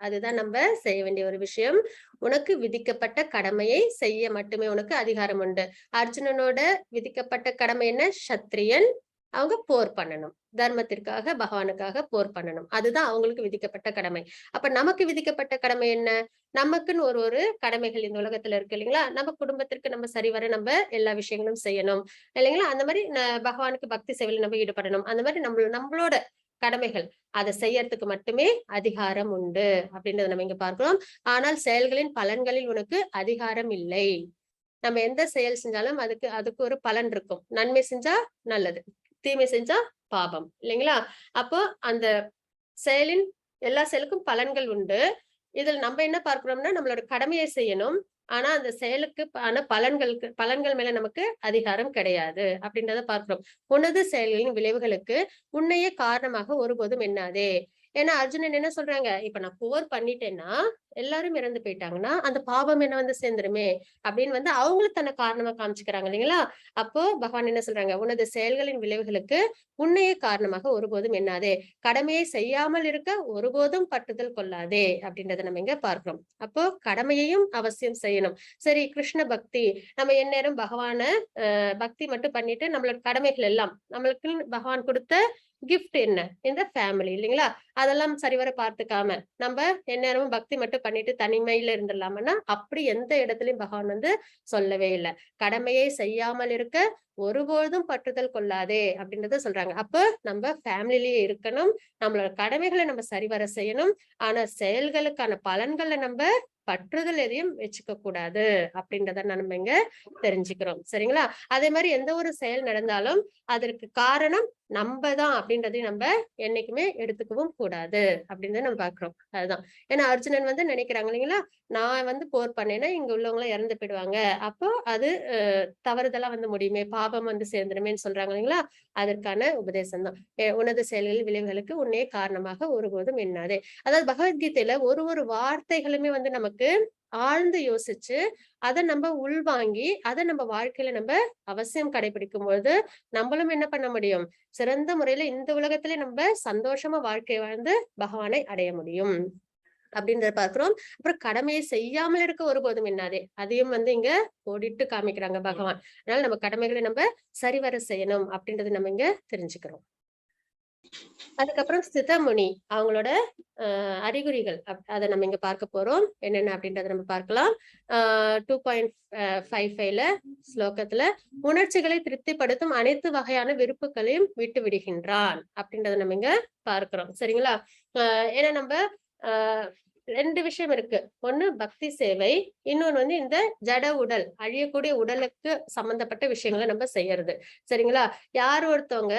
அதுதான் நம்ம செய்ய வேண்டிய ஒரு விஷயம். உனக்கு விதிக்கப்பட்ட கடமையை செய்ய மட்டுமே உனக்கு அதிகாரம் உண்டு. அர்ஜுனனோட விதிக்கப்பட்ட கடமை என்ன? சத்திரியன். அவங்க போர் பண்ணணும். தர்மத்திற்காக, பகவானுக்காக போர் பண்ணணும். அதுதான் அவங்களுக்கு விதிக்கப்பட்ட கடமை. அப்ப நமக்கு விதிக்கப்பட்ட கடமை என்ன? நமக்குன்னு ஒரு கடமைகள் இந்த உலகத்துல இருக்கு இல்லைங்களா? நம்ம குடும்பத்திற்கு நம்ம சரிவர நம்ம எல்லா விஷயங்களும் செய்யணும் இல்லைங்களா? அந்த மாதிரி பகவானுக்கு பக்தி சேவையில நம்ம ஈடுபடணும். அந்த மாதிரி நம்மளோட கடமைகள் அதை செய்யறதுக்கு மட்டுமே அதிகாரம் உண்டு அப்படின்றத நம்ம இங்க பார்க்கிறோம். ஆனால் செயல்களின் பலன்களில் உனக்கு அதிகாரம் இல்லை. நம்ம எந்த செயல் செஞ்சாலும் அதுக்கு ஒரு பலன் இருக்கும். நன்மை செஞ்சா நல்லது, தீமை செஞ்சா பாபம் இல்லைங்களா? அப்போ அந்த செயலின் எல்லா செயலுக்கும் பலன்கள் உண்டு. இதுல நம்ம என்ன பார்க்கிறோம்னா நம்மளோட கடமையை செய்யணும். ஆனா அந்த செயலுக்கு பலன்கள் மேல நமக்கு அதிகாரம் கிடையாது அப்படின்றத பார்க்கிறோம். உனது செயல்களின் விளைவுகளுக்கு உன்னையே காரணமாக ஒருபோதும் எண்ணாதே. ஏன்னா அர்ஜுனன் என்ன சொல்றாங்க? இப்ப நான் போர் பண்ணிட்டேன்னா எல்லாரும் இறந்து போயிட்டாங்கன்னா அந்த பாவம் என்ன வந்து சேர்ந்துருமே அப்படின்னு வந்து அவங்களும் தன்னை காரணமா காமிச்சுக்கிறாங்க இல்லைங்களா? அப்போ பகவான் என்ன சொல்றாங்க, உனது செயல்களின் விளைவுகளுக்கு உன்னையே காரணமாக ஒருபோதும் எண்ணாதே, கடமையை செய்யாமல் இருக்க ஒருபோதும் பற்றுதல் கொள்ளாதே அப்படின்றத நம்ம இங்க பார்க்கிறோம். அப்போ கடமையையும் அவசியம் செய்யணும். சரி, கிருஷ்ண பக்தி, நம்ம எந்நேரம் பகவான பக்தி மட்டும் பண்ணிட்டு நம்மளோட கடமைகள் எல்லாம் நம்மளுக்கு பகவான் கொடுத்த கிஃப்ட் என்ன, இந்த ஃபேமிலி இல்லைங்களா, அதெல்லாம் சரிவர பார்த்துக்காம நம்ம எந்நேரமும் பக்தி மட்டும் பண்ணிட்டு தனிமையில இருந்துடலாமன்னா அப்படி எந்த இடத்துலயும் பகவான் வந்து சொல்லவே இல்லை. கடமையை செய்யாமல் இருக்க ஒருபோதும் பற்றுதல் கொள்ளாதே அப்படின்றத சொல்றாங்க. அப்ப நம்ம ஃபேமிலிலேயே இருக்கணும், நம்மளோட கடமைகளை நம்ம சரிவர செய்யணும், ஆனா செயல்களுக்கான பலன்களை நம்ம பற்றுதல் எதையும் வச்சுக்க கூடாது அப்படின்றத நம்ம இங்க தெரிஞ்சுக்கிறோம். சரிங்களா? அதே மாதிரி எந்த ஒரு செயல் நடந்தாலும் அதற்கு காரணம் நம்ம தான் அப்படின்றதையும் நம்ம என்னைக்குமே எடுத்துக்கவும் கூடாது அப்படின்றத நம்ம பாக்குறோம். அதுதான். ஏன்னா அர்ஜுனன் வந்து நினைக்கிறாங்க இல்லைங்களா, நான் வந்து போர் பண்ணேன்னா இங்க உள்ளவங்க எல்லாம் இறந்து போயிடுவாங்க, அப்போ அது தவறுதலா வந்து முடியுமே, பாபம் வந்து சேர்ந்துருமேன்னு சொல்றாங்க இல்லைங்களா? அதற்கான உபதேசம் தான். உனது செயல்களில் விளைவுகளுக்கு உன்னே காரணமாக ஒருபோதும் எண்ணாதே. அதாவது பகவத்கீதையில ஒரு ஒரு வார்த்தைகளுமே வந்து நமக்கு ஆழ்ந்து யோசிச்சு அதை நம்ம உள்வாங்கி அதை நம்ம வாழ்க்கையில நம்ம அவசியம் கடைபிடிக்கும் போது நம்மளும் என்ன பண்ண முடியும், சிறந்த முறையில இந்த உலகத்திலே நம்ம சந்தோஷமா வாழ்க்கை வாழ்ந்து பகவானை அடைய முடியும் அப்படின்றத பார்க்கிறோம். அப்புறம் கடமையை செய்யாமல் இருக்க ஒருபோதும் என்னாதே, அதையும் வந்து இங்க ஓடிட்டு காமிக்கிறாங்க பகவான். அதனால நம்ம கடமைகளை நம்ம சரிவர செய்யணும் அப்படின்றது நம்ம இங்க தெரிஞ்சுக்கிறோம். அதுக்கப்புறம் சிதமுனி அவங்களோட அறிகுறிகள் அதை நம்ம இங்க பார்க்க போறோம். என்னென்ன அப்படின்றத நம்ம பார்க்கலாம். 2.55ல ஸ்லோகத்துல உணர்ச்சிகளை திருப்திப்படுத்தும் அனைத்து வகையான விருப்புகளையும் விட்டு விடுகின்றான் அப்படின்றத நம்ம இங்க பார்க்கிறோம். சரிங்களா? ஏன்னா நம்ம ரெண்டு விஷயம் இருக்கு. ஒண்ணு பக்தி சேவை, இன்னொன்னு வந்து இந்த ஜட உடல், அழியக்கூடிய உடலுக்கு சம்பந்தப்பட்ட விஷயங்களை நம்ம செய்யறது. சரிங்களா? யார் ஒருத்தவங்க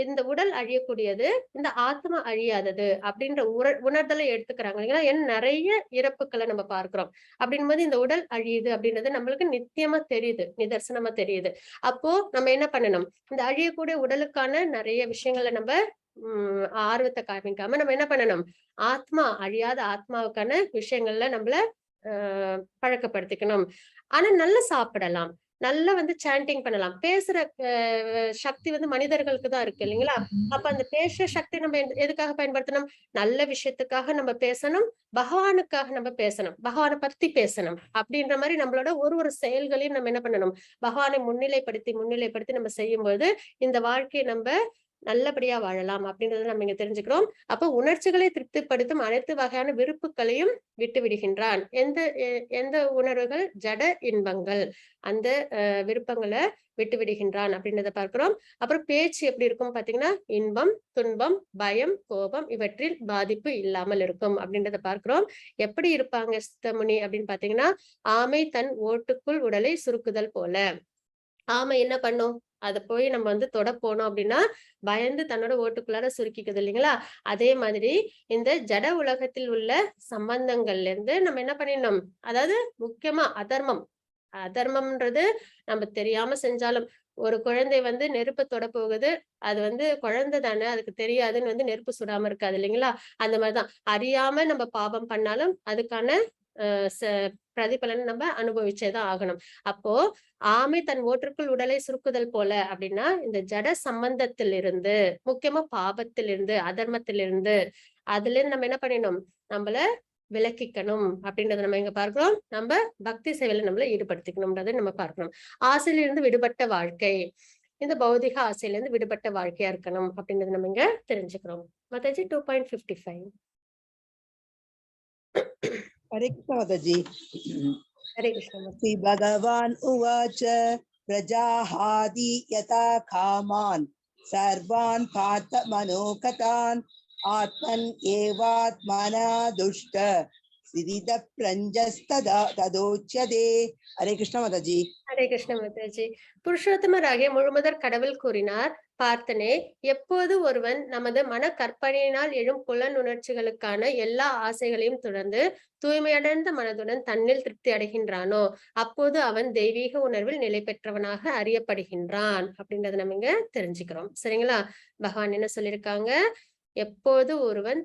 இந்த உடல் அழியக்கூடியது, இந்த ஆத்மா அழியாதது அப்படின்ற உணர்தலை எடுத்துக்கிறாங்க இல்லைங்களா? ஏன்னா நிறைய இறப்புகளை நம்ம பார்க்கிறோம். அப்படின் போது இந்த உடல் அழியுது அப்படின்றது நம்மளுக்கு நித்தியமா தெரியுது, நிதர்சனமா தெரியுது. அப்போ நம்ம என்ன பண்ணணும், இந்த அழியக்கூடிய உடலுக்கான நிறைய விஷயங்களை நம்ம ஆர்வத்தை காமிக்காம நம்ம என்ன பண்ணணும், ஆத்மா அழியாத ஆத்மாவுக்கான விஷயங்கள்ல நம்மள பழக்கப்படுத்திக்கணும். ஆனா நல்லா சாப்பிடலாம், நல்லா வந்து சாண்டிங் பண்ணலாம். பேசுற சக்தி வந்து மனிதர்களுக்கு தான் இருக்கு இல்லைங்களா? அப்ப அந்த பேசுற சக்தி நம்ம எதுக்காக பயன்படுத்தணும், நல்ல விஷயத்துக்காக நம்ம பேசணும், பகவானுக்காக நம்ம பேசணும், பகவானை பத்தி பேசணும். அப்படின்ற மாதிரி நம்மளோட ஒரு ஒரு செயல்களையும் நம்ம என்ன பண்ணணும், பகவானை முன்னிலைப்படுத்தி நம்ம செய்யும்போது இந்த வாழ்க்கையை நம்ம நல்லபடியா வாழலாம் அப்படின்றத நம்ம இங்க தெரிஞ்சுக்கிறோம். அப்ப உணர்ச்சிகளை திருப்திப்படுத்தும் அனைத்து வகையான விருப்புகளையும் விட்டு விடுகின்றான். எந்த உணர்வுகள், ஜட இன்பங்கள், அந்த விருப்பங்களை விட்டு விடுகின்றான் அப்படின்றத பார்க்கிறோம். அப்புறம் பேச்சு எப்படி இருக்கும் பாத்தீங்கன்னா, இன்பம், துன்பம், பயம், கோபம் இவற்றில் பாதிப்பு இல்லாமல் இருக்கும் அப்படின்றத பார்க்கிறோம். எப்படி இருப்பாங்க சித்தமுனி அப்படின்னு பாத்தீங்கன்னா, ஆமை தன் ஓட்டுக்குள் உடலை சுருக்குதல் போல. ஆமை என்ன பண்ணும், அத போய் நம்ம வந்து தொட போனோம் அப்படின்னா பயந்து தன்னோட ஓட்டுக்குள்ளார சுருக்கிக்குது இல்லைங்களா? அதே மாதிரி இந்த ஜட உலகத்தில் உள்ள சம்பந்தங்கள்ல இருந்து நம்ம என்ன பண்ணிடணும், அதாவது முக்கியமா அதர்மம்ன்றது நம்ம தெரியாம செஞ்சாலும், ஒரு குழந்தை வந்து நெருப்பு தொட போகுது, அது வந்து குழந்தை தானே, அதுக்கு தெரியாதுன்னு வந்து நெருப்பு சுடாம இருக்காது இல்லைங்களா? அந்த மாதிரிதான் அறியாம நம்ம பாவம் பண்ணாலும் அதுக்கான பிரதிபலன் நம்ம அனுபவிச்சேதான் ஆகணும். அப்போ ஆமை தன் ஓட்டுக்குள் உடலை சுருக்குதல் போல அப்படின்னா, இந்த ஜட சம்பந்தத்திலிருந்து, முக்கியமா பாபத்திலிருந்து, அதர்மத்திலிருந்து, அதுல இருந்து நம்ம என்ன பண்ணிடணும், நம்மள விலக்கிக்கணும் அப்படின்றத நம்ம இங்க பார்க்கிறோம். நம்ம பக்தி சேவையில நம்மள ஈடுபடுத்திக்கணும்ன்றதை நம்ம பார்க்கணும். ஆசையிலிருந்து விடுபட்ட வாழ்க்கை, இந்த பௌதிக ஆசையில இருந்து விடுபட்ட வாழ்க்கையா இருக்கணும் அப்படின்றத நம்ம இங்க தெரிஞ்சுக்கிறோம். மாதாஜி 2.55. हरे कृष्ण माताजी। हरे कृष्ण। श्री भगवान उवाच प्रजाहादि यथा कामान् सर्वान् पार्थ मनोगतान् आत्मन् एवात्मना दुष्ट सिद्ध प्रञ्जस्तदा तदोच्यते। हरे कृष्ण माताजी। ஹரே கிருஷ்ண மாதாஜி. புருஷோத்தமராகிய முழுமுதற் கடவுள் கூறினார், பார்த்தனே, எப்போது ஒருவன் நமது மன கற்பனையினால் எழும் புலனுணர்ச்சிகளுக்கான எல்லா ஆசைகளையும் தொடர்ந்து தூய்மையடைந்த மனதுடன் தன்னில் திருப்தி அடைகின்றானோ அப்போது அவன் தெய்வீக உணர்வில் நிலை பெற்றவனாக அறியப்படுகின்றான் அப்படின்றத நம்ம இங்க தெரிஞ்சுக்கிறோம். சரிங்களா? பகவான் என்ன சொல்லியிருக்காங்க, எப்போது ஒருவன்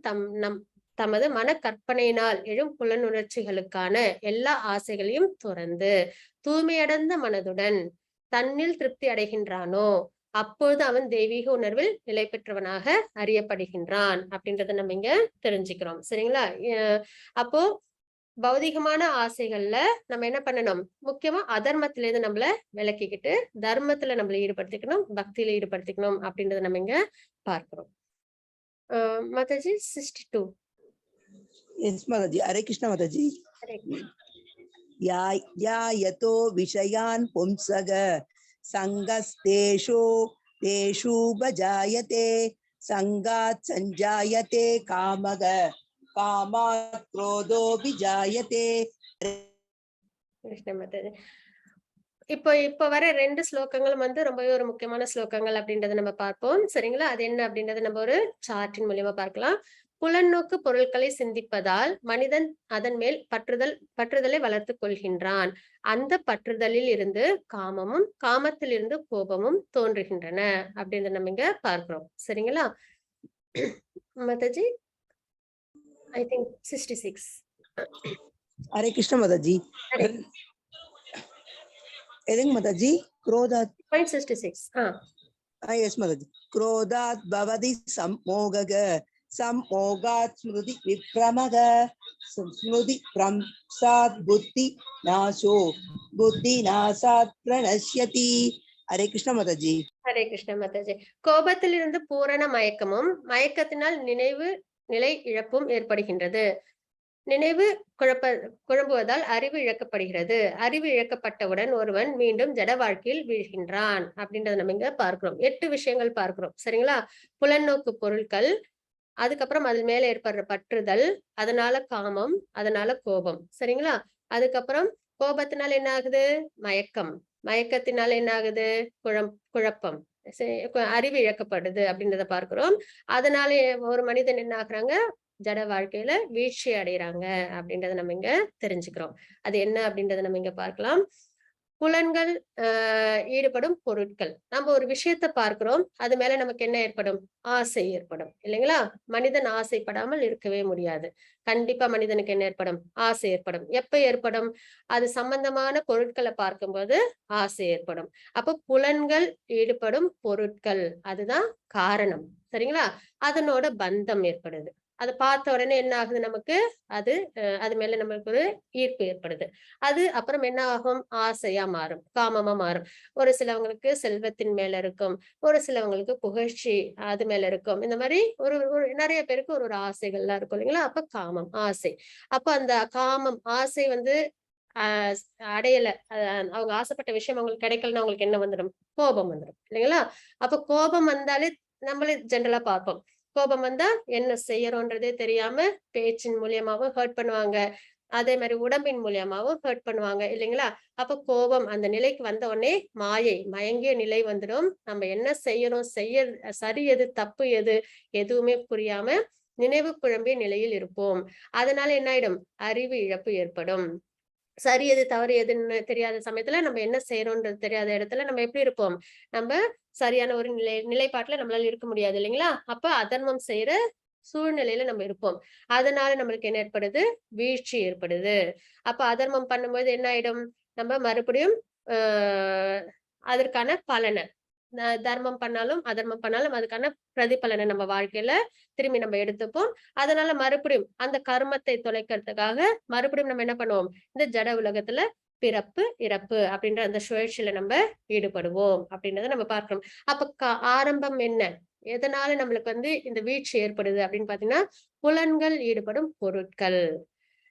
தமது மன கற்பனையினால் எழும் புலனுணர்ச்சிகளுக்கான எல்லா ஆசைகளையும் துறந்து தூய்மையடைந்த மனதுடன் தன்னில் திருப்தி அடைகின்றானோ அப்பொழுது அவன் தெய்வீக உணர்வில் நிலை பெற்றவனாக அறியப்படுகின்றான் அப்படின்றத நம்ம இங்க தெரிஞ்சுக்கிறோம். சரிங்களா? அப்போ பௌதிகமான ஆசைகள்ல நம்ம என்ன பண்ணணும், முக்கியமா அதர்மத்தில இருந்து நம்மள விலக்கிக்கிட்டு தர்மத்துல நம்மள ஈடுபடுத்திக்கணும், பக்தியில ஈடுபடுத்திக்கணும் அப்படின்றத நம்ம இங்க பார்க்கிறோம். Mataji 62. Yes, Mataji. Hare Krishna, Mataji. यायतो विषयान् पुंसग संगस्तेषु तेषु भजायते संगात् संजायते कामग कामात् क्रोधो विजायते. கிருஷ்ண மாதாஜி. இப்போ வர 2 ஸ்லோகங்களும் ரொம்பவே ஒரு முக்கியமான ஸ்லோகங்கள் அப்படின்றத நம்ம பார்ப்போம். சரிங்களா? அது என்ன அப்படின்றத நம்ம ஒரு சார்ட்டின் மூலியமா பார்க்கலாம். புலநோக்கு பொருட்களை சிந்திப்பதால் மனிதன் அதன் மேல் பற்றுதலை வளர்த்துக் கொள்கின்றான். அந்த பற்றுதலில் இருந்து காமமும் காமத்தில் இருந்து கோபமும் தோன்றுகின்றன அப்படின்றத நம்ம இங்க பார்க்கிறோம். சரிங்களா? Mataji, I think 66. Hare Krishna, Mataji. एदिंग माताजी क्रोधात् 66. yes माताजी क्रोधात् भवति सम्मोगग सम्मोगात् स्मृति विभ्रमग स्मृति भ्रंशात् बुद्धि नाशो बुद्धि नाशात् प्रणश्यति. हरे कृष्ण माताजी. ஹரே கிருஷ்ண மாதாஜி. கோபத்திலிருந்து பூரண மயக்கமும் மயக்கத்தினால் நிலை இழப்பும் ஏற்படுகின்றது. நினைவு குழம்புவதால் அறிவு இழக்கப்படுகிறது. அறிவு இழக்கப்பட்டவுடன் ஒருவன் மீண்டும் ஜட வாழ்க்கையில் வீழ்கின்றான் அப்படின்றத நம்ம இங்க பார்க்கிறோம். 8 விஷயங்கள் பார்க்கிறோம். சரிங்களா? புலநோக்கு பொருட்கள், அதுக்கப்புறம் அது மேல ஏற்படுற பற்றுதல், அதனால காமம், அதனால கோபம். சரிங்களா? அதுக்கப்புறம் கோபத்தினால என்ன ஆகுது? மயக்கம். மயக்கத்தினால என்ன ஆகுது? குழப்பம். அறிவு இழக்கப்படுது அப்படின்றத பார்க்கிறோம். அதனால ஒரு மனிதன் என்ன ஆகுறாங்க? ஜட வாழ்க்கையில வீழ்ச்சி அடைகிறாங்க அப்படின்றத நம்ம இங்க தெரிஞ்சுக்கிறோம். அது என்ன அப்படின்றத நம்ம இங்க பார்க்கலாம். புலன்கள் ஈடுபடும் பொருட்கள். நம்ம ஒரு விஷயத்த பார்க்கிறோம், அது மேல நமக்கு என்ன ஏற்படும்? ஆசை ஏற்படும் இல்லைங்களா? மனிதன் ஆசைப்படாமல் இருக்கவே முடியாது. கண்டிப்பா மனிதனுக்கு என்ன ஏற்படும்? ஆசை ஏற்படும். எப்ப ஏற்படும்? அது சம்பந்தமான பொருட்களை பார்க்கும்போது ஆசை ஏற்படும். அப்போ புலன்கள் ஈடுபடும் பொருட்கள், அதுதான் காரணம். சரிங்களா? அதனோட பந்தம் ஏற்படுது. அதை பார்த்த உடனே என்ன ஆகுது? நமக்கு அது மேல நம்மளுக்கு ஒரு ஈர்ப்பு ஏற்படுது. அது அப்புறம் என்ன ஆகும்? ஆசையா மாறும், காமமா மாறும். ஒரு சிலவங்களுக்கு செல்வத்தின் மேல இருக்கும், ஒரு சிலவங்களுக்கு புகழ்ச்சி அது மேல இருக்கும். இந்த மாதிரி ஒரு நிறைய பேருக்கு ஒரு ஆசைகள்லாம் இருக்கும் இல்லைங்களா? அப்ப காமம், ஆசை. அப்ப அந்த காமம், ஆசை அடையல, அவங்க ஆசைப்பட்ட விஷயம் அவங்களுக்கு கிடைக்கலன்னா அவங்களுக்கு என்ன வந்துடும்? கோபம் வந்துடும் இல்லைங்களா? அப்ப கோபம் வந்தாலே நம்மளே ஜென்ரலா பார்ப்போம். கோபம் வந்தா என்ன செய்யறோன்றதே தெரியாம பேச்சின் மூலியமாவும் ஹர்ட் பண்ணுவாங்க, அதே மாதிரி உடம்பின் மூலியமாவும் ஹர்ட் பண்ணுவாங்க இல்லைங்களா? அப்ப கோபம் அந்த நிலைக்கு வந்த உடனே மயங்கிய நிலை வந்துடும். நம்ம என்ன செய்யறோம், சரி எது தப்பு எது எதுவுமே புரியாம நினைவு குழம்பிய நிலையில் இருப்போம். அதனால என்ன ஆயிடும்? அறிவு இழப்பு ஏற்படும். சரி எது தவறு எதுன்னு தெரியாத சமயத்துல நம்ம என்ன செய்யறோம்ன்றது தெரியாத இடத்துல நம்ம எப்படி இருப்போம்? நம்ம சரியான ஒரு நிலைப்பாட்டுல நம்மளால இருக்க முடியாது இல்லைங்களா? அப்ப அதர்மம் செய்யற சூழ்நிலையில நம்ம இருப்போம். அதனால நம்மளுக்கு என்ன ஏற்படுது? வீழ்ச்சி ஏற்படுது. அப்ப அதர்மம் பண்ணும்போது என்ன ஆயிடும்? நம்ம மறுபடியும் அதற்கான பலனை, தர்மம் பண்ணாலும் அதர்மம் பண்ணாலும் அதுக்கான பிரதிபலனை நம்ம வாழ்க்கையில திரும்பி நம்ம எடுத்துப்போம். அதனால மறுபடியும் அந்த கர்மத்தை தொலைக்கிறதுக்காக மறுபடியும் நம்ம என்ன பண்ணுவோம்? இந்த ஜட உலகத்துல பிறப்பு இறப்பு அப்படின்ற அந்த சுழற்சியில நம்ம ஈடுபடுவோம் அப்படின்றத நம்ம பார்க்கிறோம். அப்ப ஆரம்பம் என்ன? எதனால நம்மளுக்கு இந்த வீழ்ச்சி ஏற்படுது அப்படின்னு பாத்தீங்கன்னா, புலன்கள் ஈடுபடும் பொருட்கள்.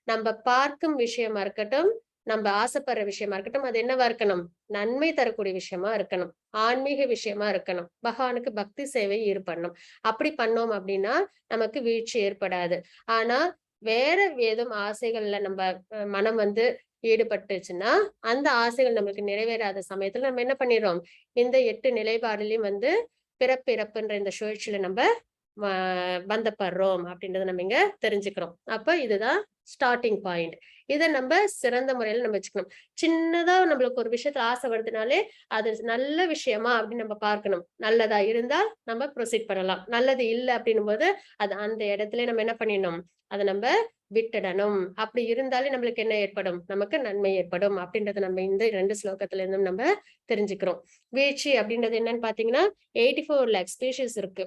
நம்ம பார்க்கும் விஷயமா இருக்கட்டும், நம்ம ஆசைப்படுற விஷயமா இருக்கட்டும், அது என்னவா இருக்கணும்? நன்மை தரக்கூடிய விஷயமா இருக்கணும், ஆன்மீக விஷயமா இருக்கணும், பகவானுக்கு பக்தி சேவை ஈடுபடணும். அப்படி பண்ணோம் அப்படின்னா நமக்கு வீழ்ச்சி ஏற்படாது. ஆனா வேற ஏதும் ஆசைகள்ல நம்ம மனம் ஈடுபட்டுச்சுன்னா அந்த ஆசைகள் நம்மளுக்கு நிறைவேறாத சமயத்துல நம்ம என்ன பண்ணிடுறோம்? இந்த 8 நிலைப்பாடுலயும் பிறப்பிறப்புன்ற இந்த சுழற்சியில நம்ம பந்தப்படுறோம் அப்படின்றத நம்ம இங்க தெரிஞ்சுக்கிறோம். அப்ப இதுதான் ஸ்டார்டிங் பாயிண்ட். இதை நம்ம சிறந்த முறையில நம்ம வச்சுக்கணும். சின்னதா நம்மளுக்கு ஒரு விஷயத்துல ஆசை வருதுனாலே அது நல்ல விஷயமா அப்படின்னு நம்ம பார்க்கணும். நல்லதா இருந்தா நம்ம ப்ரொசீட் பண்ணலாம். நல்லது இல்லை அப்படின்னும் போது அது அந்த இடத்துல நம்ம என்ன பண்ணிடணும், அதை நம்ம விட்டுடணும். அப்படி இருந்தாலே நம்மளுக்கு என்ன ஏற்படும், நமக்கு நன்மை ஏற்படும் அப்படின்றத நம்ம இந்த 2 ஸ்லோகத்துல இருந்தும் நம்ம தெரிஞ்சுக்கிறோம். வீழ்ச்சி அப்படின்றது என்னன்னு பாத்தீங்கன்னா 84 lakh ஸ்பீஷிஸ் இருக்கு.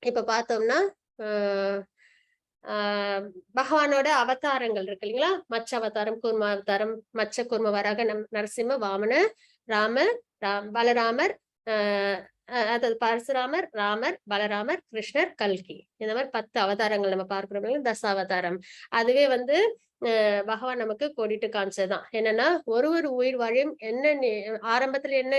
இப்ப பார்த்தோம்னா பகவானோட அவதாரங்கள் இருக்கு இல்லைங்களா, மச்ச அவதாரம், கூர்ம அவதாரம், மச்ச கூர்ம வராக நரசிம்ம வாமன ராமர் பலராமர், அதாவது பரசுராமர், ராமர், பலராமர், கிருஷ்ணர், கல்கி, இந்த மாதிரி 10 அவதாரங்கள் நம்ம பார்க்கிறோம். தசாவதாரம் அதுவே வந்து பகவான் நமக்கு கோடிட்டு காமிச்சதுதான். என்னன்னா ஒரு உயிர் வாழியும் என்ன ஆரம்பத்துல என்ன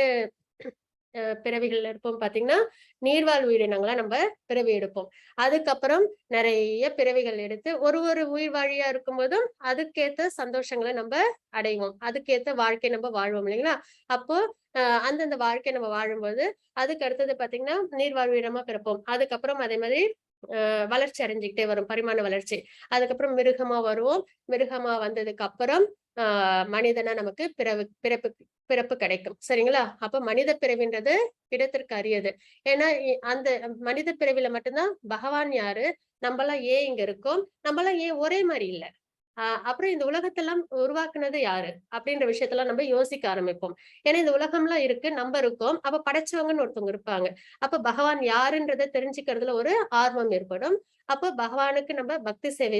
பிறவிகள் இருப்போம் பாத்தீங்கன்னா நீர்வாழ் உயிரினங்களா நம்ம பிறவி எடுப்போம். அதுக்கப்புறம் நிறைய பிறவிகள் எடுத்து ஒரு உயிர் வாழியா இருக்கும் போதும் அதுக்கேத்த சந்தோஷங்களை நம்ம அடைவோம். அதுக்கேத்த வாழ்க்கை நம்ம வாழ்வோம் இல்லைங்களா. அப்போ அந்தந்த வாழ்க்கை நம்ம வாழும்போது அதுக்கு அடுத்தது பாத்தீங்கன்னா நீர்வாழ் உயிரினமா பிறப்போம். அதுக்கப்புறம் அதே மாதிரி வளர்ச்சி அடைஞ்சுக்கிட்டே வரும், பரிமாண வளர்ச்சி. அதுக்கப்புறம் மிருகமா வருவோம். மிருகமா வந்ததுக்கு அப்புறம் மனிதனா நமக்கு பிறப்பு கிடைக்கும். சரிங்களா. அப்ப மனித பிறவின்றது இடத்திற்கு அரியது. ஏன்னா அந்த மனித பிறவில மட்டும்தான் பகவான் யாரு, நம்மளாம் ஏன் இங்க இருக்கோம், நம்மளாம் ஏன் ஒரே மாதிரி இல்ல, அப்புறம் இந்த உலகத்தெல்லாம் உருவாக்குனது யாரு அப்படின்ற விஷயத்தெல்லாம் நம்ம யோசிக்க ஆரம்பிப்போம். ஏன்னா இந்த உலகம்லாம் இருக்கு, நம்ம இருக்கோம், அப்ப படைச்சவங்கன்னு ஒருத்தவங்க இருப்பாங்க. அப்ப பகவான் யாருன்றதை தெரிஞ்சுக்கிறதுல ஒரு ஆர்வம் ஏற்படும். அப்ப பகவானுக்கு நம்ம பக்தி சேவை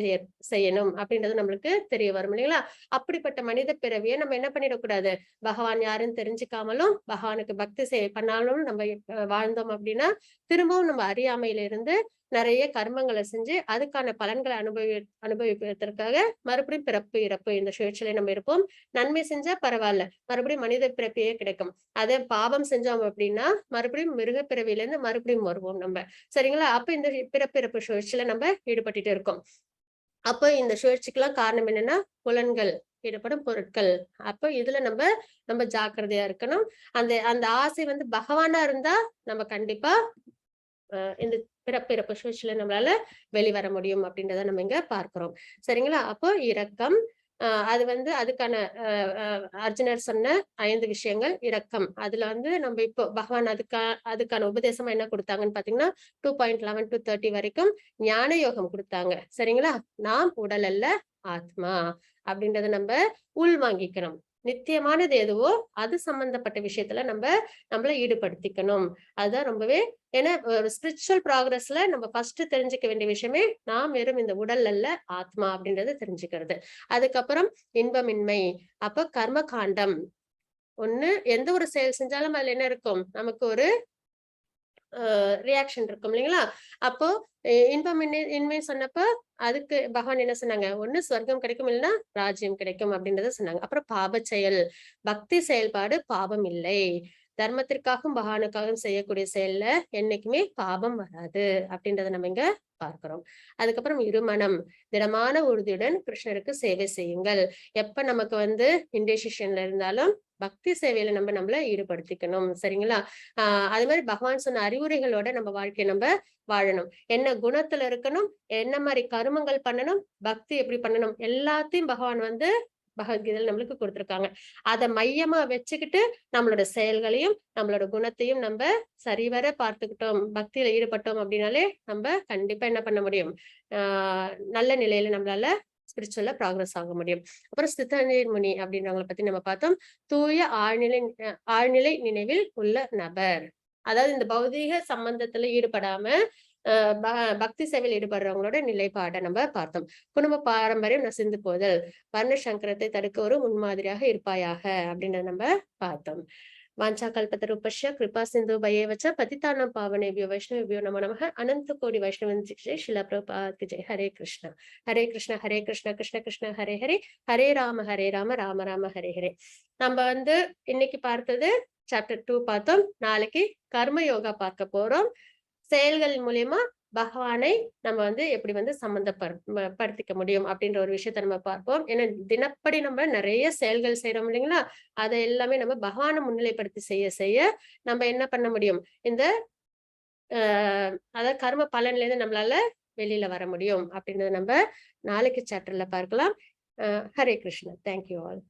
செய்யணும் அப்படின்றது நம்மளுக்கு தெரிய வரும் இல்லைங்களா. அப்படிப்பட்ட மனித பிறவியை நம்ம என்ன பண்ணிடக்கூடாது, பகவான் யாருன்னு தெரிஞ்சுக்காமலும் பகவானுக்கு பக்தி சேவை பண்ணாலும் நம்ம வாழ்ந்தோம் அப்படின்னா திரும்பவும் நம்ம அறியாமையில இருந்து நிறைய கர்மங்களை செஞ்சு அதுக்கான பலன்களை அனுபவிப்பதற்காக மறுபடியும் பிறப்பு இறப்பு இந்த சுழற்சியில நம்ம இருப்போம். நன்மை செஞ்சா பரவாயில்ல, மறுபடியும் மனித பிறப்பையே கிடைக்கும். அதே பாவம் செஞ்சோம் அப்படின்னா மறுபடியும் மிருக பிறவியில இருந்து மறுபடியும் வருவோம் நம்ம. சரிங்களா. அப்ப இந்த பிறப்பிறப்பு சுழற்சியில நம்ம ஈடுபட்டுட்டு இருக்கோம். அப்ப இந்த சுழற்சிக்கெல்லாம் காரணம் என்னன்னா புலன்கள், ஈடுபடும் பொருட்கள். அப்ப இதுல நம்ம ஜாக்கிரதையா இருக்கணும். அந்த அந்த ஆசை வந்து பகவானா இருந்தா நம்ம கண்டிப்பா இந்த பிறப்பிறப்பு சுழற்சியில நம்மளால வெளிவர முடியும் அப்படின்றத நம்ம இங்க பார்க்கிறோம். சரிங்களா. அப்போ இரக்கம், அது வந்து அதுக்கான அர்ஜுனர் சொன்ன 5 விஷயங்கள் இரக்கம். அதுல வந்து நம்ம இப்போ பகவான் அதுக்கான உபதேசமா என்ன கொடுத்தாங்கன்னு பாத்தீங்கன்னா 2.11 to 30 வரைக்கும் ஞான யோகம் கொடுத்தாங்க. சரிங்களா. நாம் உடல் அல்ல ஆத்மா அப்படின்றத நம்ம உள்வாங்கிக்கணும். நித்தியமானது எதுவோ அது சம்பந்தப்பட்ட விஷயத்துல நம்மள ஈடுபடுத்திக்கணும். அதுதான் ரொம்பவே, ஏன்னா ஒரு ஸ்பிரிச்சுவல் ப்ராக்ரஸ்ல நம்ம ஃபர்ஸ்ட் தெரிஞ்சுக்க வேண்டிய விஷயமே நாம் வெறும் இந்த உடல் அல்ல ஆத்மா அப்படின்றத தெரிஞ்சுக்கிறது. அதுக்கப்புறம் இன்பமின்மை. அப்ப கர்ம காண்டம் ஒண்ணு, எந்த ஒரு செயல் செஞ்சாலும் அதுல என்ன இருக்கும், நமக்கு ஒரு ரியாக்ஷன் இருக்கும் இல்லைங்களா. அப்போ இன்பமின்மை சொன்னப்ப அதுக்கு பகவான் என்ன சொன்னாங்க, ஒண்ணு சொர்க்கம் கிடைக்கும் இல்லைன்னா ராஜ்யம் கிடைக்கும் அப்படின்றத சொன்னாங்க. அப்புறம் பாப செயல், பக்தி செயல்பாடு பாவம் இல்லை. தர்மத்திற்காகவும் பகவானுக்காகவும் செய்யக்கூடிய செயல்ல என்னைக்குமே பாபம் வராது அப்படின்றத நம்ம இங்க பார்க்கிறோம். அதுக்கப்புறம் இருமனம், திடமான உறுதியுடன் கிருஷ்ணருக்கு சேவை செய்யுங்கள். எப்ப நமக்கு வந்து இன்டெசிஷன்ல இருந்தாலும் பக்தி சேவையில நம்மள ஈடுபடுத்திக்கணும். சரிங்களா. அது மாதிரி பகவான் சொன்ன அறிவுரைகளோட நம்ம வாழ்க்கையை நம்ம வாழணும். என்ன குணத்துல இருக்கணும், என்ன மாதிரி கருமங்கள் பண்ணணும், பக்தி எப்படி பண்ணணும், எல்லாத்தையும் பகவான் வந்து பகவத்கீதையில நம்மளுக்கு கொடுத்திருக்காங்க. அதை மையமா வச்சுக்கிட்டு நம்மளோட செயல்களையும் நம்மளோட குணத்தையும் நம்ம சரிவர பார்த்துக்கிட்டோம், பக்தியில ஈடுபட்டோம் அப்படின்னாலே நம்ம கண்டிப்பா என்ன பண்ண முடியும், நல்ல நிலையில நம்மளால ஸ்பிரிச்சுவலா ப்ராக்ரஸ் ஆக முடியும். அப்புறம் சித்தநீர் முனி அப்படின்றவங்களை பத்தி நம்ம பார்த்தோம். தூய ஆழ்நிலை நினைவில் உள்ள நபர். அதாவது இந்த பௌதீக சம்பந்தத்துல ஈடுபடாம பக்தி சேவையில் ஈடுபடுறவங்களோட நிலைப்பாடை நம்ம பார்த்தோம். குடும்ப பாரம்பரியம் நசிந்து போதல், வர்ண சங்கரத்தை தடுக்க ஒரு முன்மாதிரியாக இருப்பாயாக அப்படின்றத நம்ம பார்த்தோம். வாஞ்சா கல்பத்தருபஷ்ய கிருபா சிந்து பயேவச்ச பதிதானம் பாவனேபியோ வைஷ்ணவேபியோ நமோ நமः. அனந்த கோடி வைஷ்ணவன் ஜெய் ஸ்ரீல பிரபுபாத் கி ஜெய். ஹரே கிருஷ்ணா ஹரே கிருஷ்ணா ஹரே கிருஷ்ணா கிருஷ்ண கிருஷ்ண ஹரே ஹரே, ஹரே ராம ராம ராம ஹரே ஹரே. நம்ம வந்து இன்னைக்கு பார்த்தது சாப்டர் 2 பார்த்தோம். நாளைக்கு கர்ம யோகா பார்க்க போறோம். செயல்கள் மூலியமா பகவானை நம்ம வந்து எப்படி வந்து சம்பந்தப்படுத்திக்க முடியும் அப்படின்ற ஒரு விஷயத்த நம்ம பார்ப்போம். ஏன்னா தினப்படி நம்ம நிறைய செயல்கள் செய்யறோம் இல்லைங்களா. அதை எல்லாமே நம்ம பகவானை முன்னிலைப்படுத்தி செய்ய நம்ம என்ன பண்ண முடியும், இந்த அதாவது கர்ம பலன்ல இருந்து நம்மளால வெளியில வர முடியும் அப்படின்றத நம்ம நாளைக்கு சாப்டர்ல பார்க்கலாம். ஹரே கிருஷ்ணா. Thank you all.